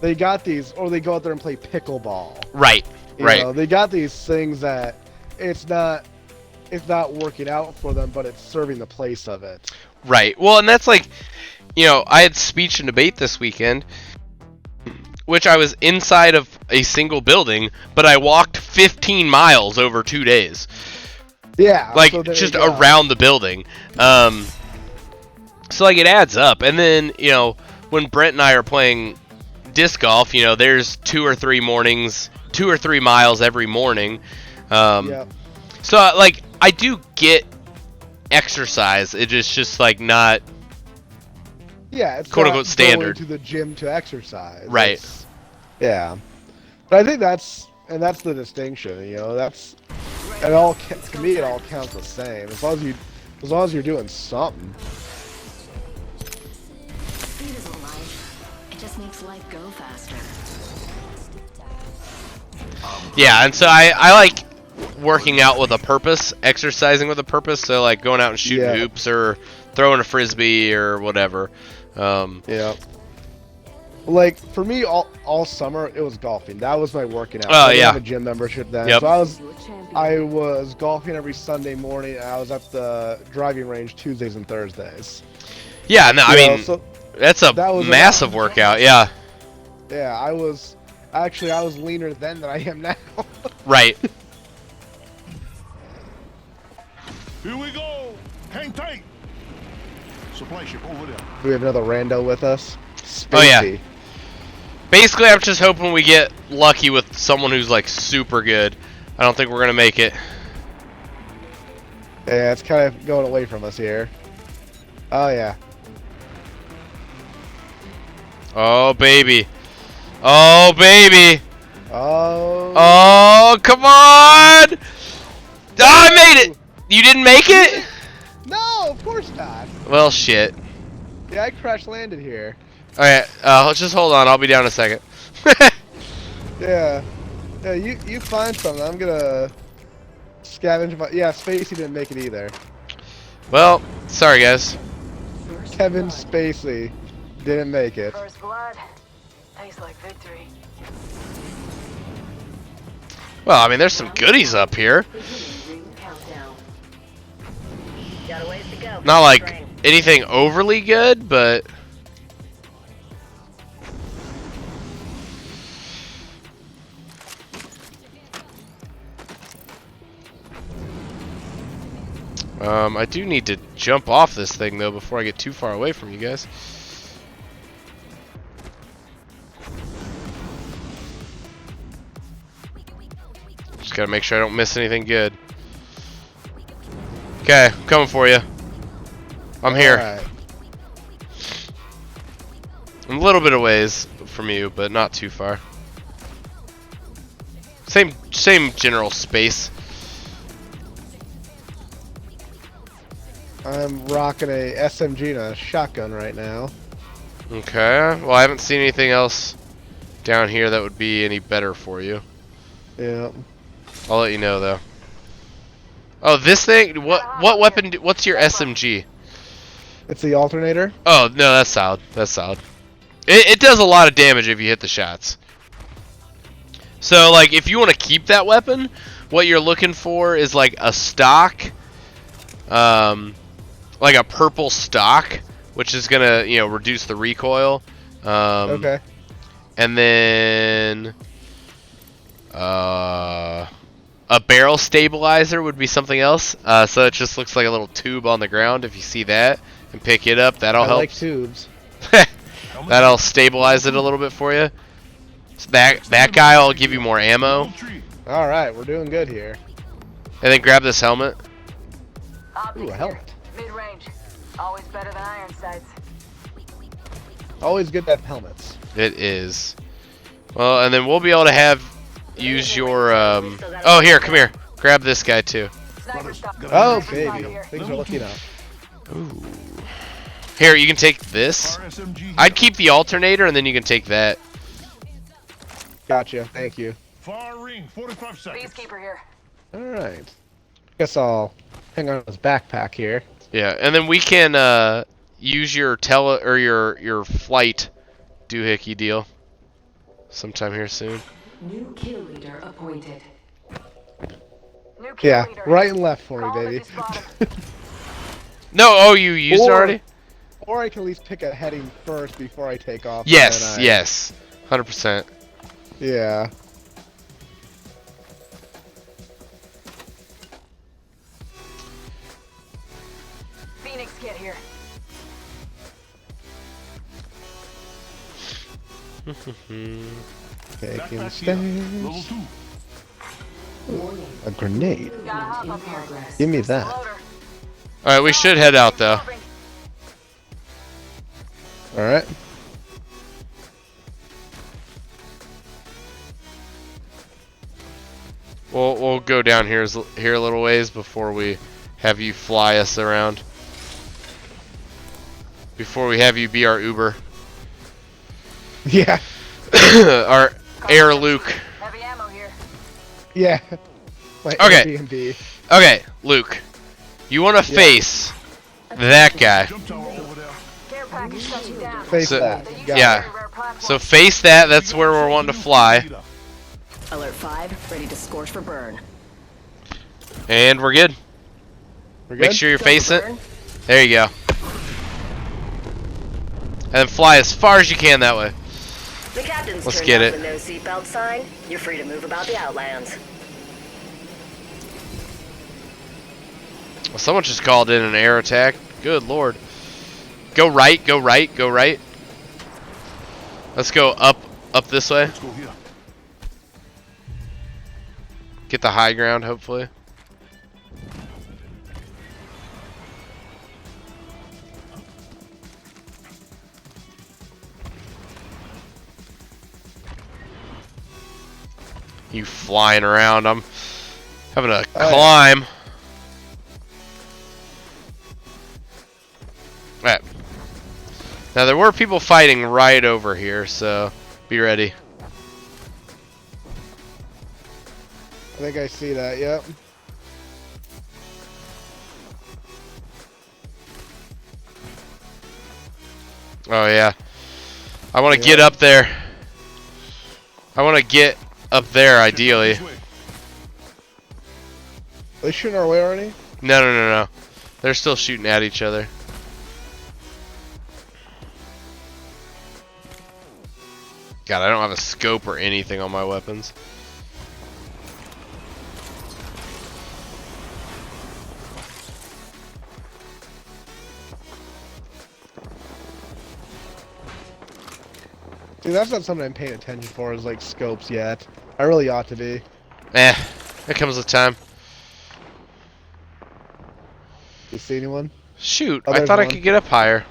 they go out there and play pickleball. You know, they got these things that it's not working out for them, but it's serving the place of it. Right. Well, and that's like, I had speech and debate this weekend, which I was inside of a single building, but I walked 15 miles over 2 days. Yeah. Like, so just around the building. So, like, it adds up. And then, when Brent and I are playing disc golf, there's 2 or 3 miles every morning. So, like, I do get exercise. It is just, like, not... Yeah, it's quote not unquote standard. going to the gym to exercise. Right. Yeah, but I think that's the distinction. You know, that's it all to me. It all counts the same as long as you're doing something. Speed isn't life. It just makes life go faster. Yeah, and so I like working out with a purpose, exercising with a purpose. So like going out and shooting hoops or throwing a frisbee or whatever. Yeah. Like for me, all summer it was golfing. That was my working out. Oh, I didn't yeah. have a gym membership then, Yep. so I was golfing every Sunday morning. And I was at the driving range Tuesdays and Thursdays. Yeah, no, I You know, mean so that's a that was massive workout. Yeah. yeah, I was leaner then than I am now. Right. Here we go. Hang tight. Supply ship over there. Do we have another rando with us? Oh, yeah. Spacey. Basically, I'm just hoping we get lucky with someone who's like super good. I don't think we're gonna make it. Yeah, it's kind of going away from us here. Oh yeah. Oh baby. Oh baby. Oh. Oh come on! Oh, I made it. You didn't make it? No, of course not. Well, shit. Yeah, I crash landed here. All right. Let's just hold on. I'll be down in a second. Yeah. Yeah, you find something. I'm gonna scavenge my. Yeah, Spacey didn't make it either. Well, sorry guys. Kevin Spacey didn't make it. First blood. Tastes like victory. Well, I mean, there's some goodies up here. Got a ways to go. Not like anything overly good, but I do need to jump off this thing though before I get too far away from you guys. Just gotta make sure I don't miss anything good. Okay, I'm coming for you. I'm here. Alright. I'm a little bit of ways from you, but not too far. Same general space. I'm rocking a SMG and a shotgun right now. Okay. Well, I haven't seen anything else down here that would be any better for you. Yeah. I'll let you know though. Oh, this thing. What weapon? What's your SMG? It's the alternator. Oh no, that's solid. That's solid. It does a lot of damage if you hit the shots. So like, if you want to keep that weapon, what you're looking for is like a stock, like a purple stock, which is gonna reduce the recoil. Okay. And then a barrel stabilizer would be something else. So it just looks like a little tube on the ground. If you see that and pick it up, that'll I help. like tubes. That'll stabilize it a little bit for you. So that guy will give you more ammo. All right, we're doing good here. And then grab this helmet. Ooh, a helmet. Mid-range. Always better than iron sights. Always good to have helmets. It is. Well, and then we'll be able to use your oh, here, come here. Grab this guy too. Oh baby, things are looking up. Ooh. Here, you can take this. I'd keep the alternator, and then you can take that. Gotcha. Thank you. Far ring, 45 seconds. Peacekeeper here. All right. Guess I'll hang on to this backpack here. Yeah, and then we can use your your flight doohickey deal sometime here soon. New kill leader appointed. New kill Yeah, leader. right and left for me, Call baby. if you spot him. No, oh, you used it already? Or I can at least pick a heading first before I take off. Yes, and then yes, 100%. Yeah. Phoenix kit here. Taking Level stairs. 2. A grenade. Gotta hop up here. Give me that. Loader. All right, we should head out though. All right. We'll go down here a little ways before we have you fly us around. Before we have you be our Uber. Yeah. Our Air Luke. Heavy ammo here. Yeah. My Okay. Airbnb. Okay, Luke. You want to face that guy. Jump tower over there. Care package touching down. Face So- that. Got yeah. it. So face that. That's where we're wanting to fly. Alert 5, ready to scorch for burn. And we're good. We're Make good? sure you're Go for facing it. burn. There you go. And then fly as far as you can that way. The captain's Let's turned get off it. the no seatbelt sign. You're free to move about the Outlands. Well, someone just called in an air attack. Good lord. Go right, go right, go right. Let's go up this way. Let's go here. Get the high ground, hopefully. You flying around. I'm having a Oh, yeah. climb. Alright. Now there were people fighting right over here, so be ready. I think I see that. Yep. Oh yeah. I want to get up there. I want to get up there ideally. This way. Are they shooting our way already? No. They're still shooting at each other. God, I don't have a scope or anything on my weapons. Dude, that's not something I'm paying attention for, is like scopes yet. I really ought to be. Eh, it comes with time. You see anyone? Shoot, Oh, I there's thought I one. could get up higher.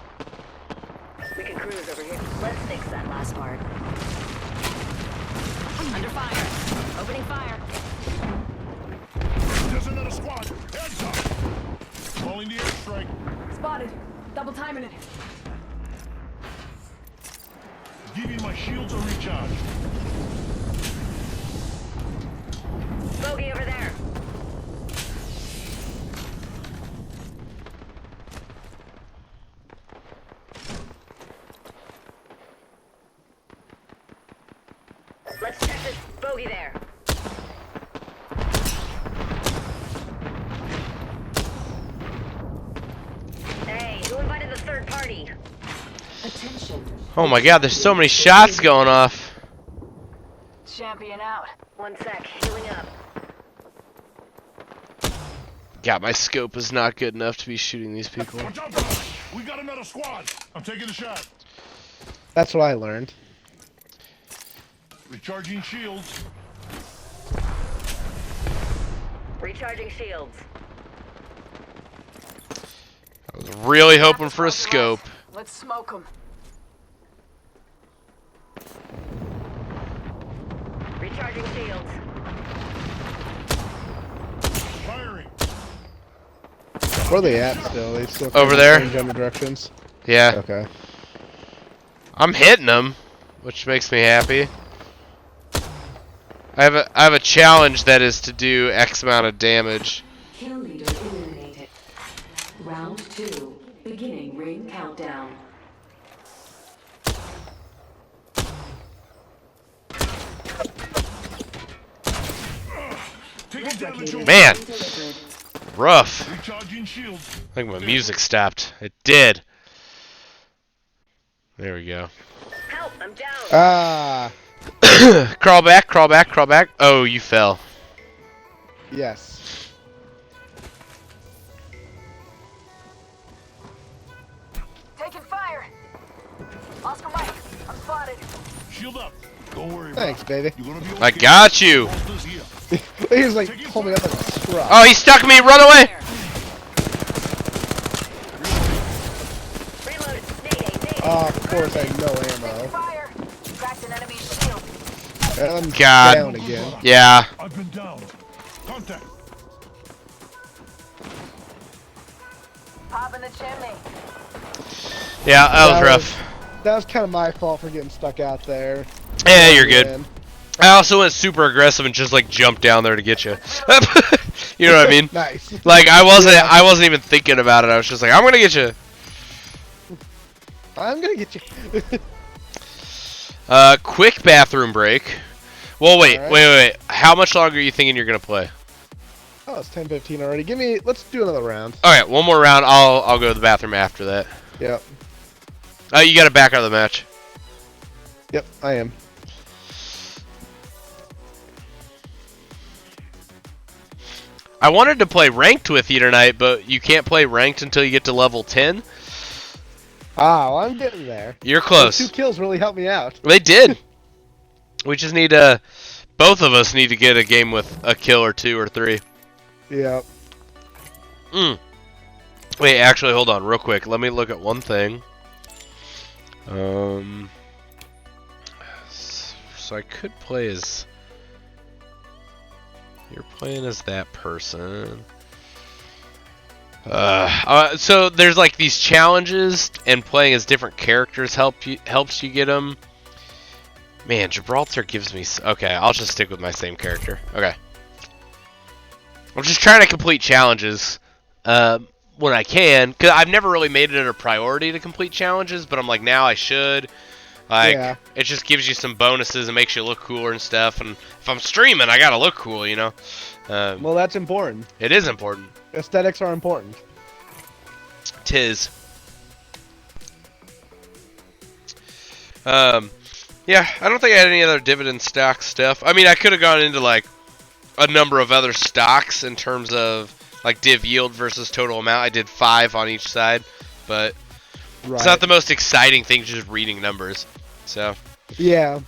We can cruise over here. Let's fix that last part. Under fire. Opening fire. There's another squad. Heads up. Calling the airstrike. Spotted. Double timing it. Give you my shields or recharge. Bogey over there. Let's check this bogey there. Hey, who invited the third party? Attention. Oh my god, there's so many shots going off. Champion out. One sec, healing up. God, my scope is not good enough to be shooting these people. Watch out, brother. We got another squad. I'm taking a shot. That's what I learned. Recharging shields. Recharging shields. I was really hoping for a scope. Let's smoke them. Recharging shields. Firing. Where are they at still? They still Over there. in general directions. Yeah, Okay. I'm hitting them, which makes me happy. I have a challenge that is to do X amount of damage. Kill leader eliminated. Round 2. Beginning ring countdown. Taking damage over. Man, Delivered. rough. Recharging shields. I think my music stopped. It did. There we go. Help, I'm down. Ah, Crawl back, crawl back, crawl back. Oh, you fell. yes. Taking fire. Oscar Mike, I'm spotted. Shield up. Don't worry. Thanks, brother. baby. You're gonna be okay. I got you. Holsters here. He was like pulling me up like a scrub. Oh, he stuck me. Run away. Reload. Nade, nade. Oh, Oh, of course, I had no ammo. Fire! Cracked an enemy's shield. And I'm God. down again. Yeah. I've been downed. Contact. Pop in the chimney. Yeah, that was rough. That was kind of my fault for getting stuck out there. Yeah, you're good. Man. I also went super aggressive and just like jumped down there to get you. You know what I mean? Nice. Like I wasn't even thinking about it. I was just like, I'm gonna get you. I'm gonna get you. Quick bathroom break. Well, wait. Alright. Wait. How much longer are you thinking you're gonna play? Oh, it's 10:15 already. Let's do another round. All right, one more round. I'll go to the bathroom after that. Yep. You gotta back out of the match. Yep, I am. I wanted to play ranked with you tonight, but you can't play ranked until you get to level 10. Oh, I'm getting there. You're close. Those 2 kills really helped me out. They did. We just need both of us need to get a game with a kill or 2 or 3. Yep. Wait, actually, hold on real quick. Let me look at one thing. So I could play as... You're playing as that person. So there's like these challenges, and playing as different characters helps you get them. Man, Gibraltar gives me... Okay, I'll just stick with my same character. Okay. I'm just trying to complete challenges when I can, because I've never really made it a priority to complete challenges, but I'm like, now I should. Like, Yeah. it just gives you some bonuses and makes you look cooler and stuff, and if I'm streaming, I gotta look cool, you know? Well, that's important. It is important. Aesthetics are important. Tis. Yeah, I don't think I had any other dividend stock stuff. I mean, I could have gone into, like, a number of other stocks in terms of, like, div yield versus total amount. I did 5 on each side, but Right. it's not the most exciting thing just reading numbers. So, Yeah.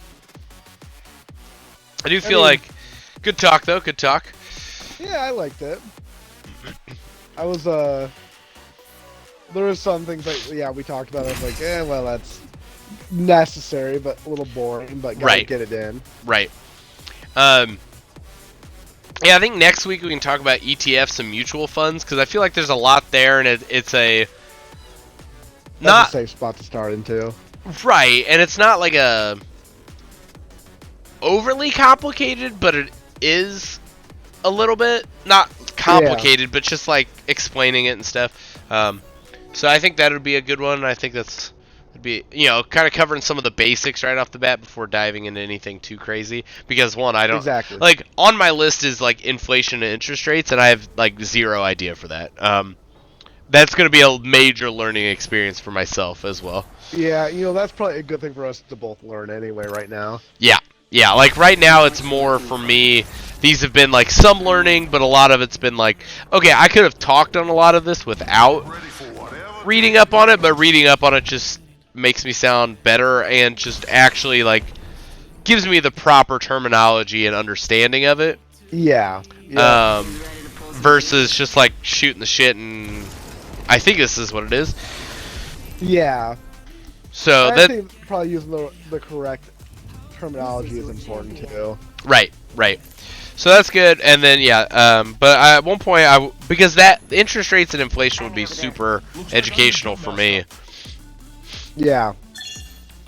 I do feel like... Good talk, though. Good talk. Yeah, I liked it. I was, there was some things that, yeah, we talked about. I was like, well, that's necessary, but a little boring, but gotta Right. get it in. Right. Yeah, I think next week we can talk about ETFs and mutual funds, because I feel like there's a lot there, and it's a... That's a safe spot to start into. Right, and it's not like a... overly complicated, but it is a little bit. Not complicated, but just like explaining it and stuff. So I think that would be a good one. I think that's... be, you know, kind of covering some of the basics right off the bat before diving into anything too crazy, because one, I don't Exactly. like, on my list is like inflation and interest rates, and I have like zero idea for that. That's going to be a major learning experience for myself as well. Yeah, you know, that's probably a good thing for us to both learn anyway right now. Yeah, like right now it's more for me, these have been like some learning, but a lot of it's been like, okay, I could have talked on a lot of this without reading up on it, but reading up on it just makes me sound better and just actually like gives me the proper terminology and understanding of it. Yeah. Versus just like shooting the shit, and I think this is what it is. Yeah. So I think probably using the correct terminology is important too. Right. So that's good, and then but at one point because that interest rates and inflation would be super educational for me. Yeah,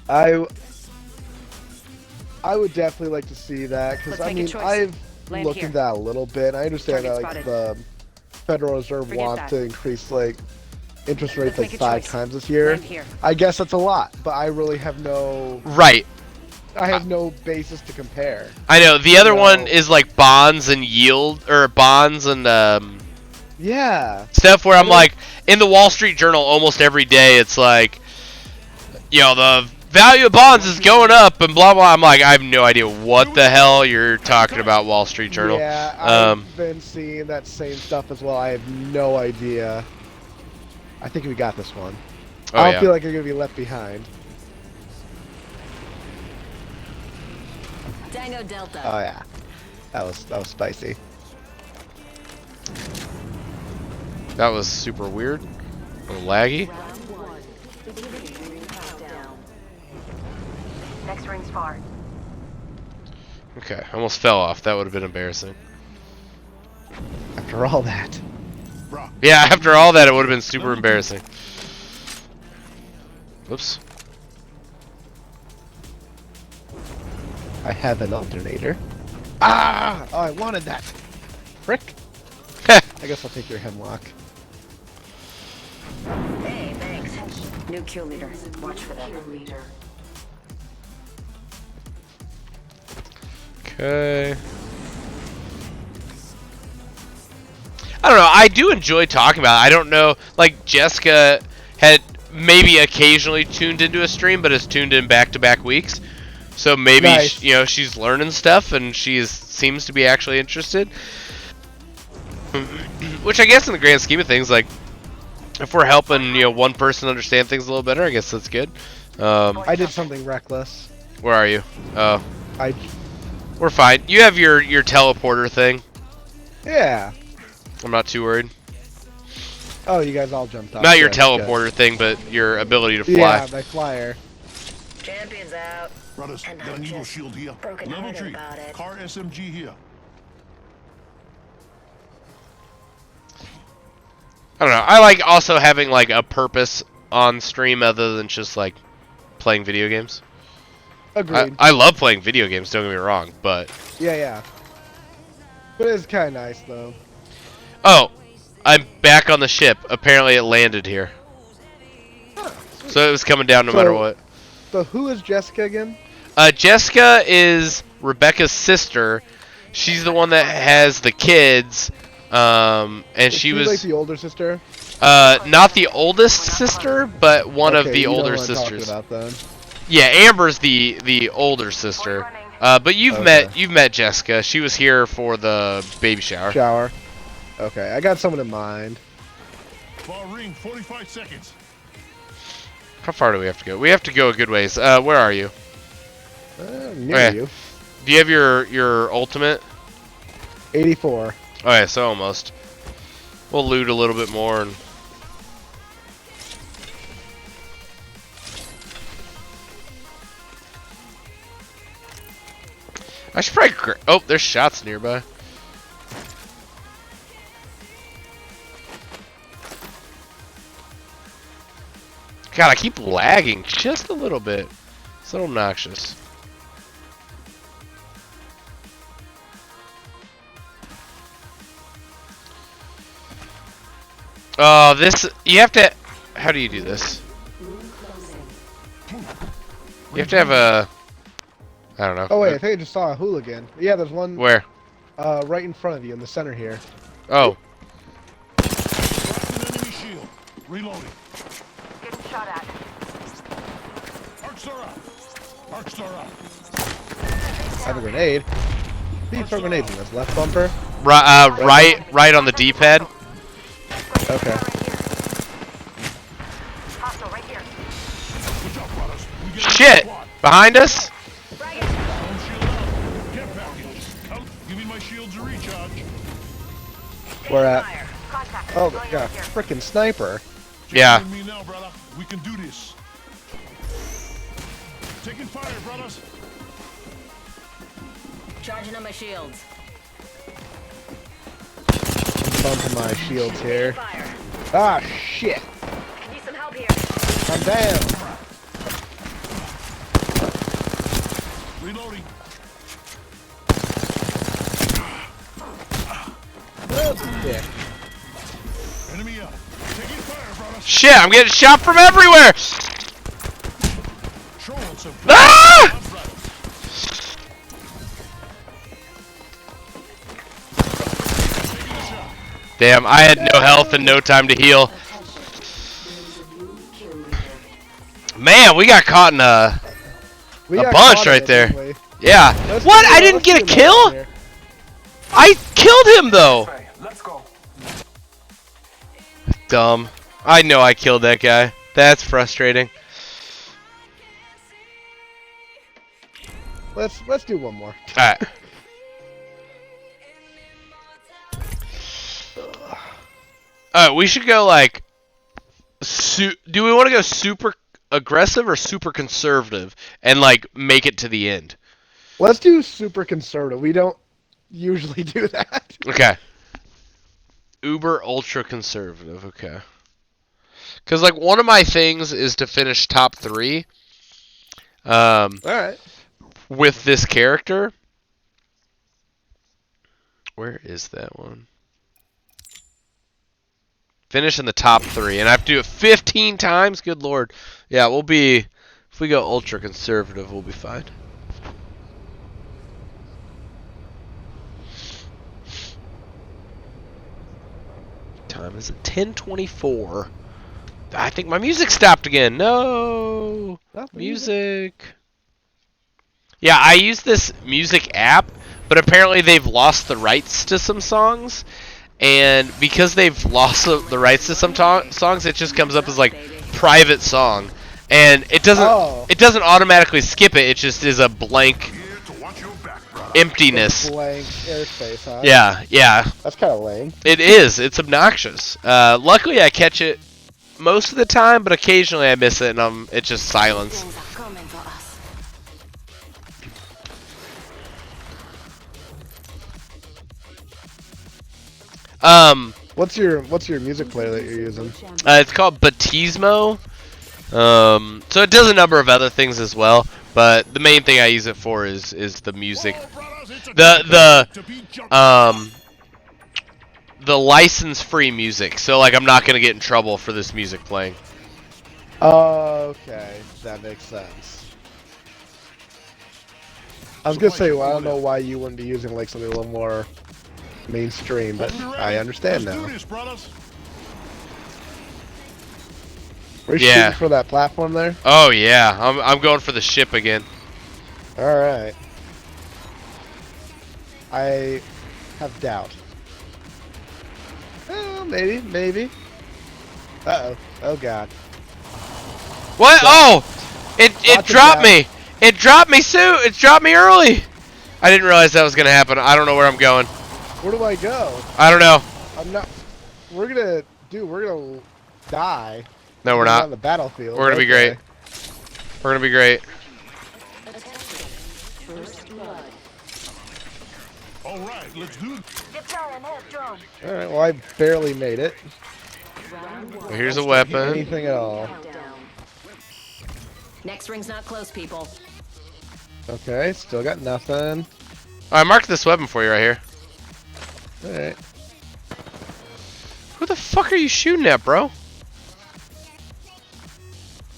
I would definitely like to see that, because I mean I've looked into that a little bit. I understand that like the Federal Reserve wants to increase like interest rates like 5 times this year. I guess that's a lot, but I really have no I have no basis to compare. I know the other one is like bonds and yield, or bonds and yeah, stuff where I'm like, in the Wall Street Journal almost every day it's like, you know, the value of bonds is going up and blah blah. I'm like, I have no idea what the hell you're talking about, Wall Street Journal. Yeah, I've been seeing that same stuff as well. I have no idea. I think we got this one. I don't feel like you're gonna be left behind. Tango Delta. Oh yeah, that was spicy. That was super weird, a little laggy. rings far. Okay, I almost fell off. That would have been embarrassing. After all that. Bro, Yeah, after all that, it would have been super embarrassing. Whoops. I have an alternator. Ah! Oh, I wanted that. Frick. I guess I'll take your hemlock. Hey, thanks. New kill leader. Watch for them. Kill leader. Okay. I don't know. I do enjoy talking about it. I don't know. Like, Jessica had maybe occasionally tuned into a stream, but has tuned in back-to-back weeks. So maybe, Nice. you know, she's learning stuff and seems to be actually interested. Which I guess in the grand scheme of things, like, if we're helping, you know, one person understand things a little better, I guess that's good. I did something reckless. Where are you? Oh, I... we're fine. You have your teleporter thing. Yeah. I'm not too worried. Oh, you guys all jumped off. Not your Good, teleporter thing, but your ability to good. fly. Yeah, my flyer. Champions out. brothers, And got I'm an Eagle just shield here. broken Level hearted 3. about it. Car SMG here. I don't know. I like also having like a purpose on stream other than just like playing video games. Agreed. I love playing video games, don't get me wrong, but Yeah, yeah. But it's kind of nice, though. oh, I'm back on the ship. Apparently it landed here. So it was coming down no matter what. So who is Jessica again? Jessica is Rebecca's sister. She's the one that has the kids. And Is she was like the older sister. not the oldest sister, but one of Okay, the you know older what I'm talking sisters. about, then. Yeah, Amber's the older sister. But you've met Jessica. She was here for the baby shower. Shower. Okay, I got someone in mind. Bar ring, 45 seconds. How far do we have to go? We have to go a good ways. Where are you? Near Okay. you. Do you have your ultimate? 84. Okay, so almost. We'll loot a little bit more and. I should probably. Oh, there's shots nearby. God, I keep lagging just a little bit. It's a little obnoxious. Oh, this. You have to. How do you do this? You have to have a. I don't know. Oh wait, I think I just saw a hooligan. Yeah, there's one. Where? Right in front of you in the center here. Oh. An enemy shield. Reloading. Getting shot at. Arc star out. Arc star out. I have a grenade. How do you throw grenades in this? Left bumper? Right on the D-pad. Okay. Hostile right here. Good job, brothers. We get Shit! Behind us? Down shield out. Get package. Come. Give me my shields to recharge. Where at? Fire. Contact. Oh, Going got a over here. frickin' sniper. Yeah. Join me now, brother. We can do this. Taking fire, brothers. Charging on my shields. Bumping my shields here. Fire. Ah, shit. Need some help here. I'm down. Reloading. Oh, dick. Enemy up. Taking fire, brothers. Shit, I'm getting shot from everywhere! Throwing some Ah! Damn, I had no health and no time to heal. Man, we got caught in a We A got bunch caught in right it, there. didn't we? yeah. Let's What? do- I didn't let's get a do kill? one here. I killed him though. Hey, let's go. Dumb. I know I killed that guy. That's frustrating. Let's do one more. Alright. Alright, we should go like do we want to go super aggressive or super conservative and like make it to the end? Let's do super conservative. We don't usually do that. Okay. Uber ultra conservative. Okay. Because like one of my things is to finish top 3. All right. With this character. Where is that one? Finish in the top 3, and I have to do it 15 times. Good lord. Yeah, we'll be. If we go ultra conservative, we'll be fine. Time is at 10:24. I think my music stopped again. No, music. Yeah, I use this music app, but apparently they've lost the rights to some songs, and because they've lost the rights to some songs, it just comes up as like private song, and it doesn't automatically skip it. It just is a blank emptiness. Blank airspace, huh? Yeah, yeah. That's kind of lame. It is. It's obnoxious. Luckily, I catch it most of the time, but occasionally I miss it, and it's just silence. What's your music player that you're using? It's called Batismo. So it does a number of other things as well, but the main thing I use it for is the music. The license-free music. So like I'm not gonna get in trouble for this music playing. Okay, that makes sense. I was gonna say, well, I don't know why you wouldn't be using like something a little more mainstream, but I understand now. We're shooting for that platform there? Oh yeah, I'm going for the ship again. Alright. I have doubt. Maybe. Uh-oh. Oh god. What? Oh! It dropped me! It dropped me soon! It dropped me early! I didn't realize that was gonna happen. I don't know where I'm going. Where do I go? I don't know. I'm not... We're gonna die. No, we're not. On the battlefield. We're gonna be great. We're gonna be great. All right, let's do it. Alright, well I barely made it. Well, here's a weapon. Anything at all. Next ring's not close, people. Okay, still got nothing. I marked this weapon for you right here. Alright. Who the fuck are you shooting at, bro?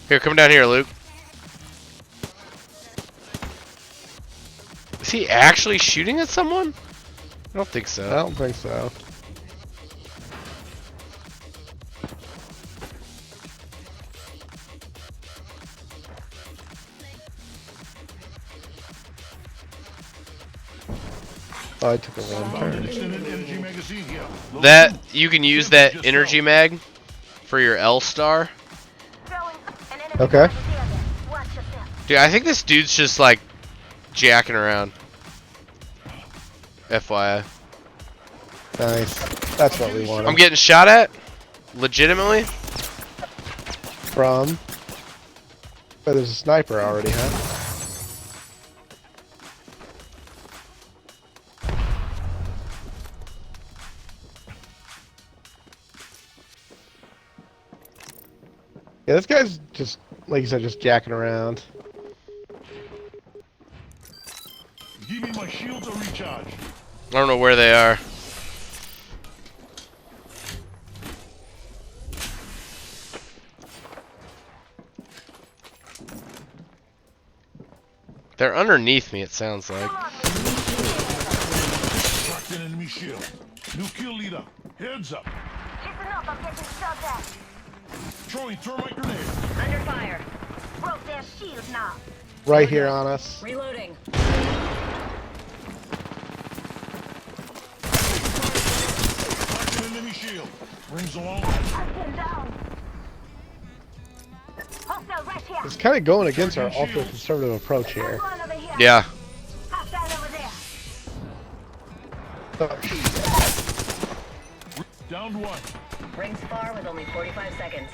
Here, come down here, Luke. Is he actually shooting at someone? I don't think so. I don't think so. Oh, I took a wrong turn. That you can use that energy mag for your L star. Okay. Dude, I think this dude's just like jacking around. FYI. Nice. That's what we want. I'm getting shot at? Legitimately? From? Oh, there's a sniper already, huh? Yeah, this guy's just, like you said, just jacking around. Give me my shield to recharge. I don't know where they are. They're underneath me, it sounds like. Tracked an enemy shield. New kill leader. Heads up. Listen up, I'm getting shot at. Throwing thermite grenade. Under fire. Broke their shield now. Right here on us. Reloading. Tracked an enemy shield. Rings along. I've been down. Hostile right here. It's kind of going against our ultra-conservative approach here. One over here. Yeah. Hostile over there. Downed one. Rings far with only 45 seconds.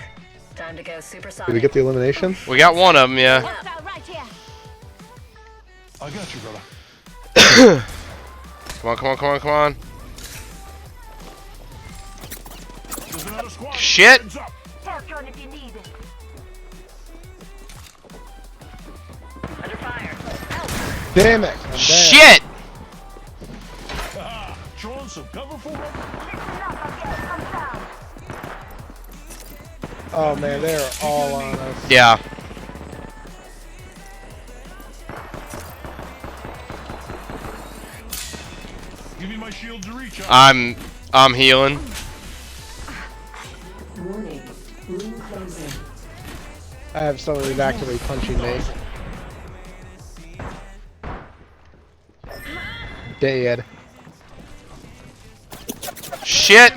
Time to go supersonic. Did we get the elimination? We got one of them, yeah. Right here. I got you, brother. Come on, come on, come on, come on. There's another squad. Shit! Heads up. Turn if you need it. Under fire. Damn it! I'm dead. Shit! Ah, throwing some cover for me. Oh man, they're all on us. Yeah. Give me my shield to reach. I'm healing. Warning. Room closing. I have someone who's actively punching me. Dead. Shit!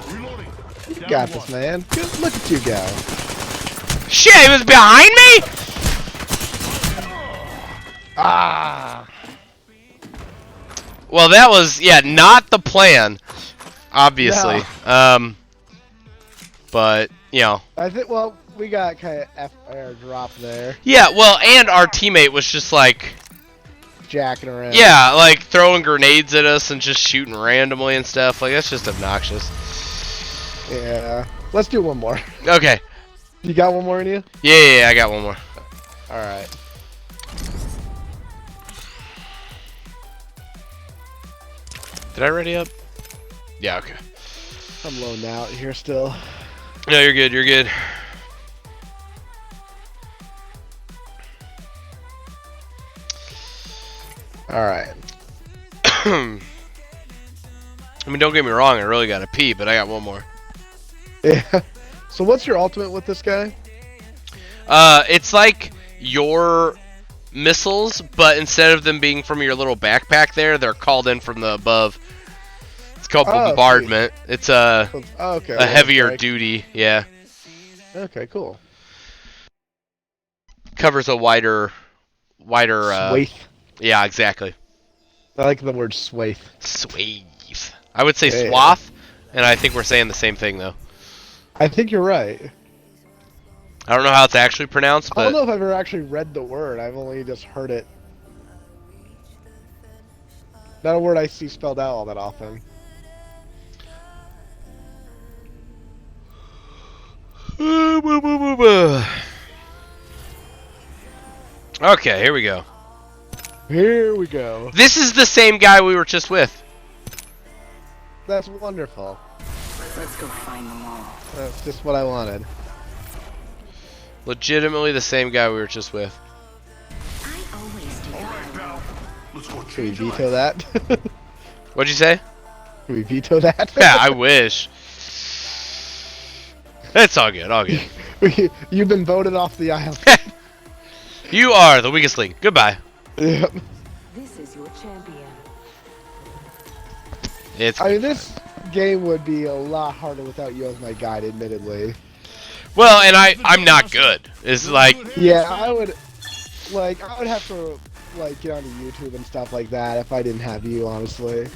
Reloading. You got this, man. Good, look at you go. Shit, he was behind me? Ah! Well, that was, yeah, not the plan. Obviously. But, you know. I think, well, we got kind of F-air drop there. Yeah, well, and our teammate was just like, Jacking around. yeah, like throwing grenades at us and just shooting randomly and stuff. Like, that's just obnoxious. Yeah. Let's do one more. Okay. You got one more in you? Yeah, I got one more. Alright. Did I ready up? Yeah, okay. I'm loaned out here still. No, you're good, you're good. Alright. I mean, don't get me wrong, I really gotta pee, but I got one more. Yeah. So what's your ultimate with this guy? It's like your missiles, but instead of them being from your little backpack there, they're called in from the above. It's called bombardment. It's a heavier duty, yeah. Okay, cool. Covers a wider Swathe. Yeah, exactly. I like the word swathe. Swathe. I would say Yeah. swath, and I think we're saying the same thing though. I think you're right. I don't know how it's actually pronounced, I don't but know if I've ever actually read the word. I've only just heard it. Not a word I see spelled out all that often. okay, here we go. Here we go. This is the same guy we were just with. That's wonderful. Let's go find them all. That's just what I wanted. Legitimately the same guy we were just with. I always do All right, pal. Let's go Should we change your veto that? What'd you say? Should we veto that? Yeah, I wish. It's all good, all good. You've been voted off the island. You are the weakest link. Goodbye. Yep. This is your champion. It's I mean, this game would be a lot harder without you as my guide, admittedly. well, and I'm not good. It's like Yeah, I would have to, like, get onto YouTube and stuff like that if I didn't have you, honestly.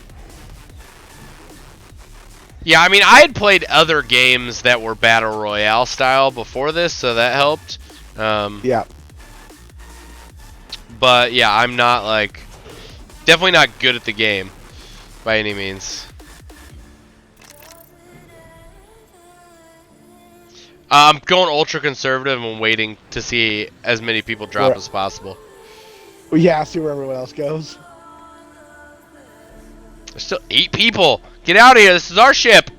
yeah, I mean I had played other games that were battle royale style before this, so that helped. Yeah. But yeah, I'm not like definitely not good at the game by any means. I'm going ultra conservative and waiting to see as many people drop Yeah. as possible. Well, yeah, see where everyone else goes. There's still 8 people. Get out of here. This is our ship.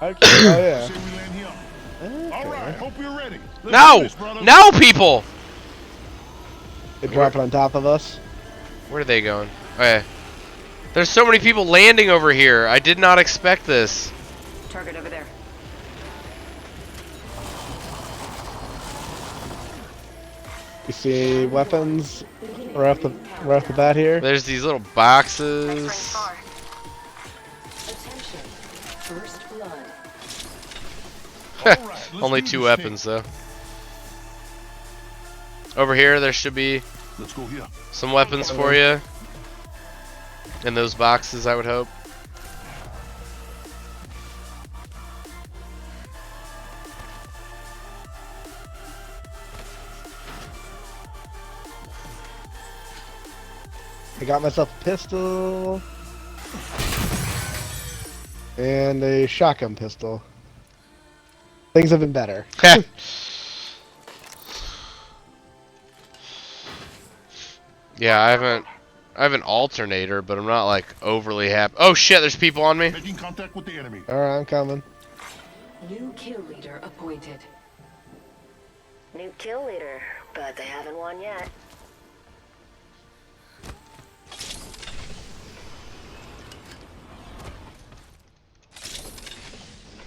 Okay, oh, yeah. Say we land here. All right, hope you're ready. Let's do No. this, brother. No, people. They're dropping on top of us. Where are they going? Okay. There's so many people landing over here. I did not expect this. Target over there. You see weapons right off the bat here? There's these little boxes. Attention. First blood. All right, let's Only do 2 this weapons though. Over here there should be thing. Let's go here. some weapons for you. in those boxes, I would hope. I got myself a pistol. And a shotgun pistol. Things have been better. Yeah, I have an alternator, but I'm not like overly happy. Oh shit, there's people on me. Making contact with the enemy. Alright, I'm coming. New kill leader appointed. New kill leader, but they haven't won yet.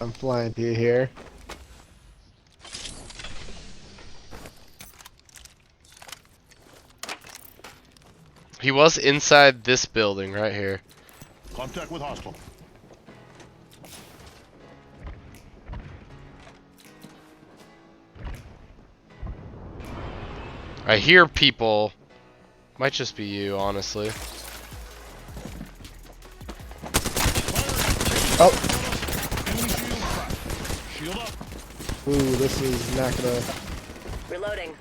I'm flying to you here. He was inside this building right here. Contact with hostile. I hear people. Might just be you, honestly. Oh! Enemy shield cracked. Shield up. Ooh, this is not gonna... Reloading.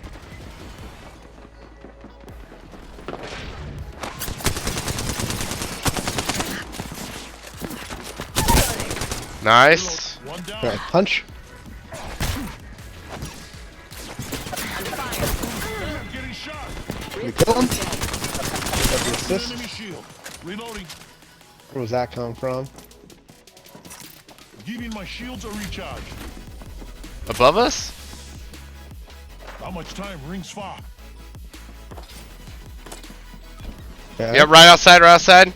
Nice. One down. Can I punch? Getting shot. Can we kill him? That's the assist. Enemy shield. Reloading. Where was that coming from? Giving my shields a recharge. Above us? How much time? Rings far. Okay. Yep, right outside, right outside.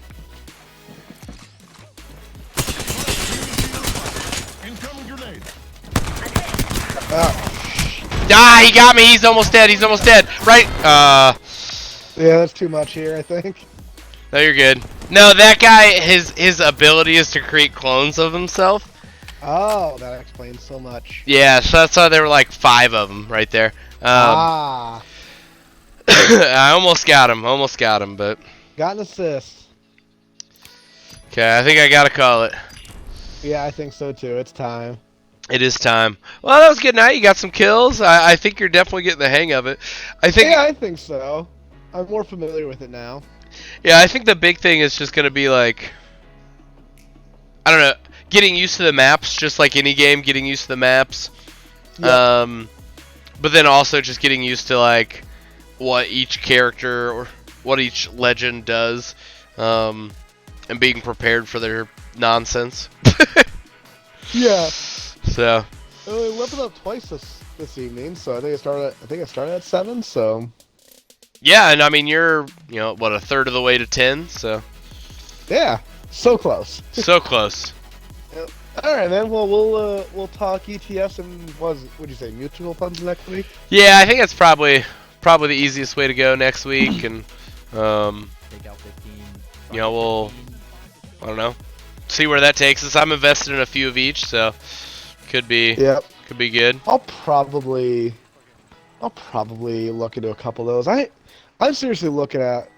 Incoming grenade. Ah, he got me. He's almost dead. He's almost dead. Right. Yeah, that's too much here, I think. No, you're good. No, that guy, his ability is to create clones of himself. Oh, that explains so much. Yeah, so that's why there were like 5 of them right there. Ah, I almost got him, but got an assist. okay, I think I gotta call it. Yeah, I think so too. It's time. It is time. Well, that was good night. You got some kills. I think you're definitely getting the hang of it. I think. Yeah, I think so. I'm more familiar with it now. Yeah, I think the big thing is just gonna be like, I don't know, getting used to the maps, just like any game, getting used to the maps. Yeah. But then also just getting used to like what each character or what each legend does, and being prepared for their nonsense. Yeah. So. We leveled up twice this evening, so I think it started at 7. So. Yeah, and I mean you're what, a third of the way to 10, so. Yeah, so close. So close. Yep. All right, man. Well, we'll talk ETFs and what'd you say, mutual funds next week? Yeah, I think that's probably the easiest way to go next week, and we'll, I don't know, see where that takes us. I'm invested in a few of each, so could be good. I'll probably look into a couple of those. I'm seriously looking at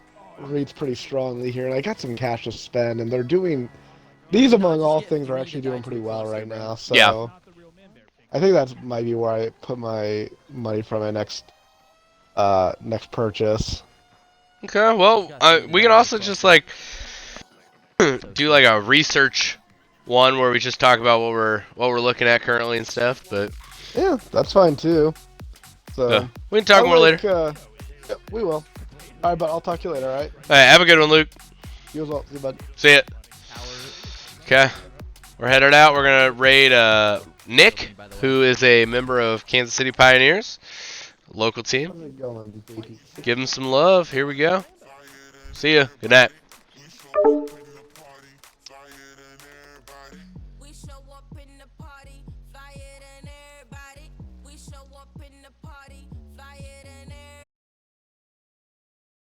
REITs pretty strongly here, and I got some cash to spend, and they're doing. These, among all things, are actually doing pretty well right now. So yeah. I think that might be where I put my money for my next purchase. Okay, well, we can also just like do like a research one where we just talk about what we're looking at currently and stuff. But yeah, that's fine too. So we can talk more later. Yeah, we will. All right, but I'll talk to you later. All right. All right, have a good one, Luke. You as well. See you, bud. See ya. Okay, we're headed out. We're gonna raid Nick, who is a member of Kansas City Pioneers, local team. How's it going, baby? Give him some love. Here we go. See ya. Good night.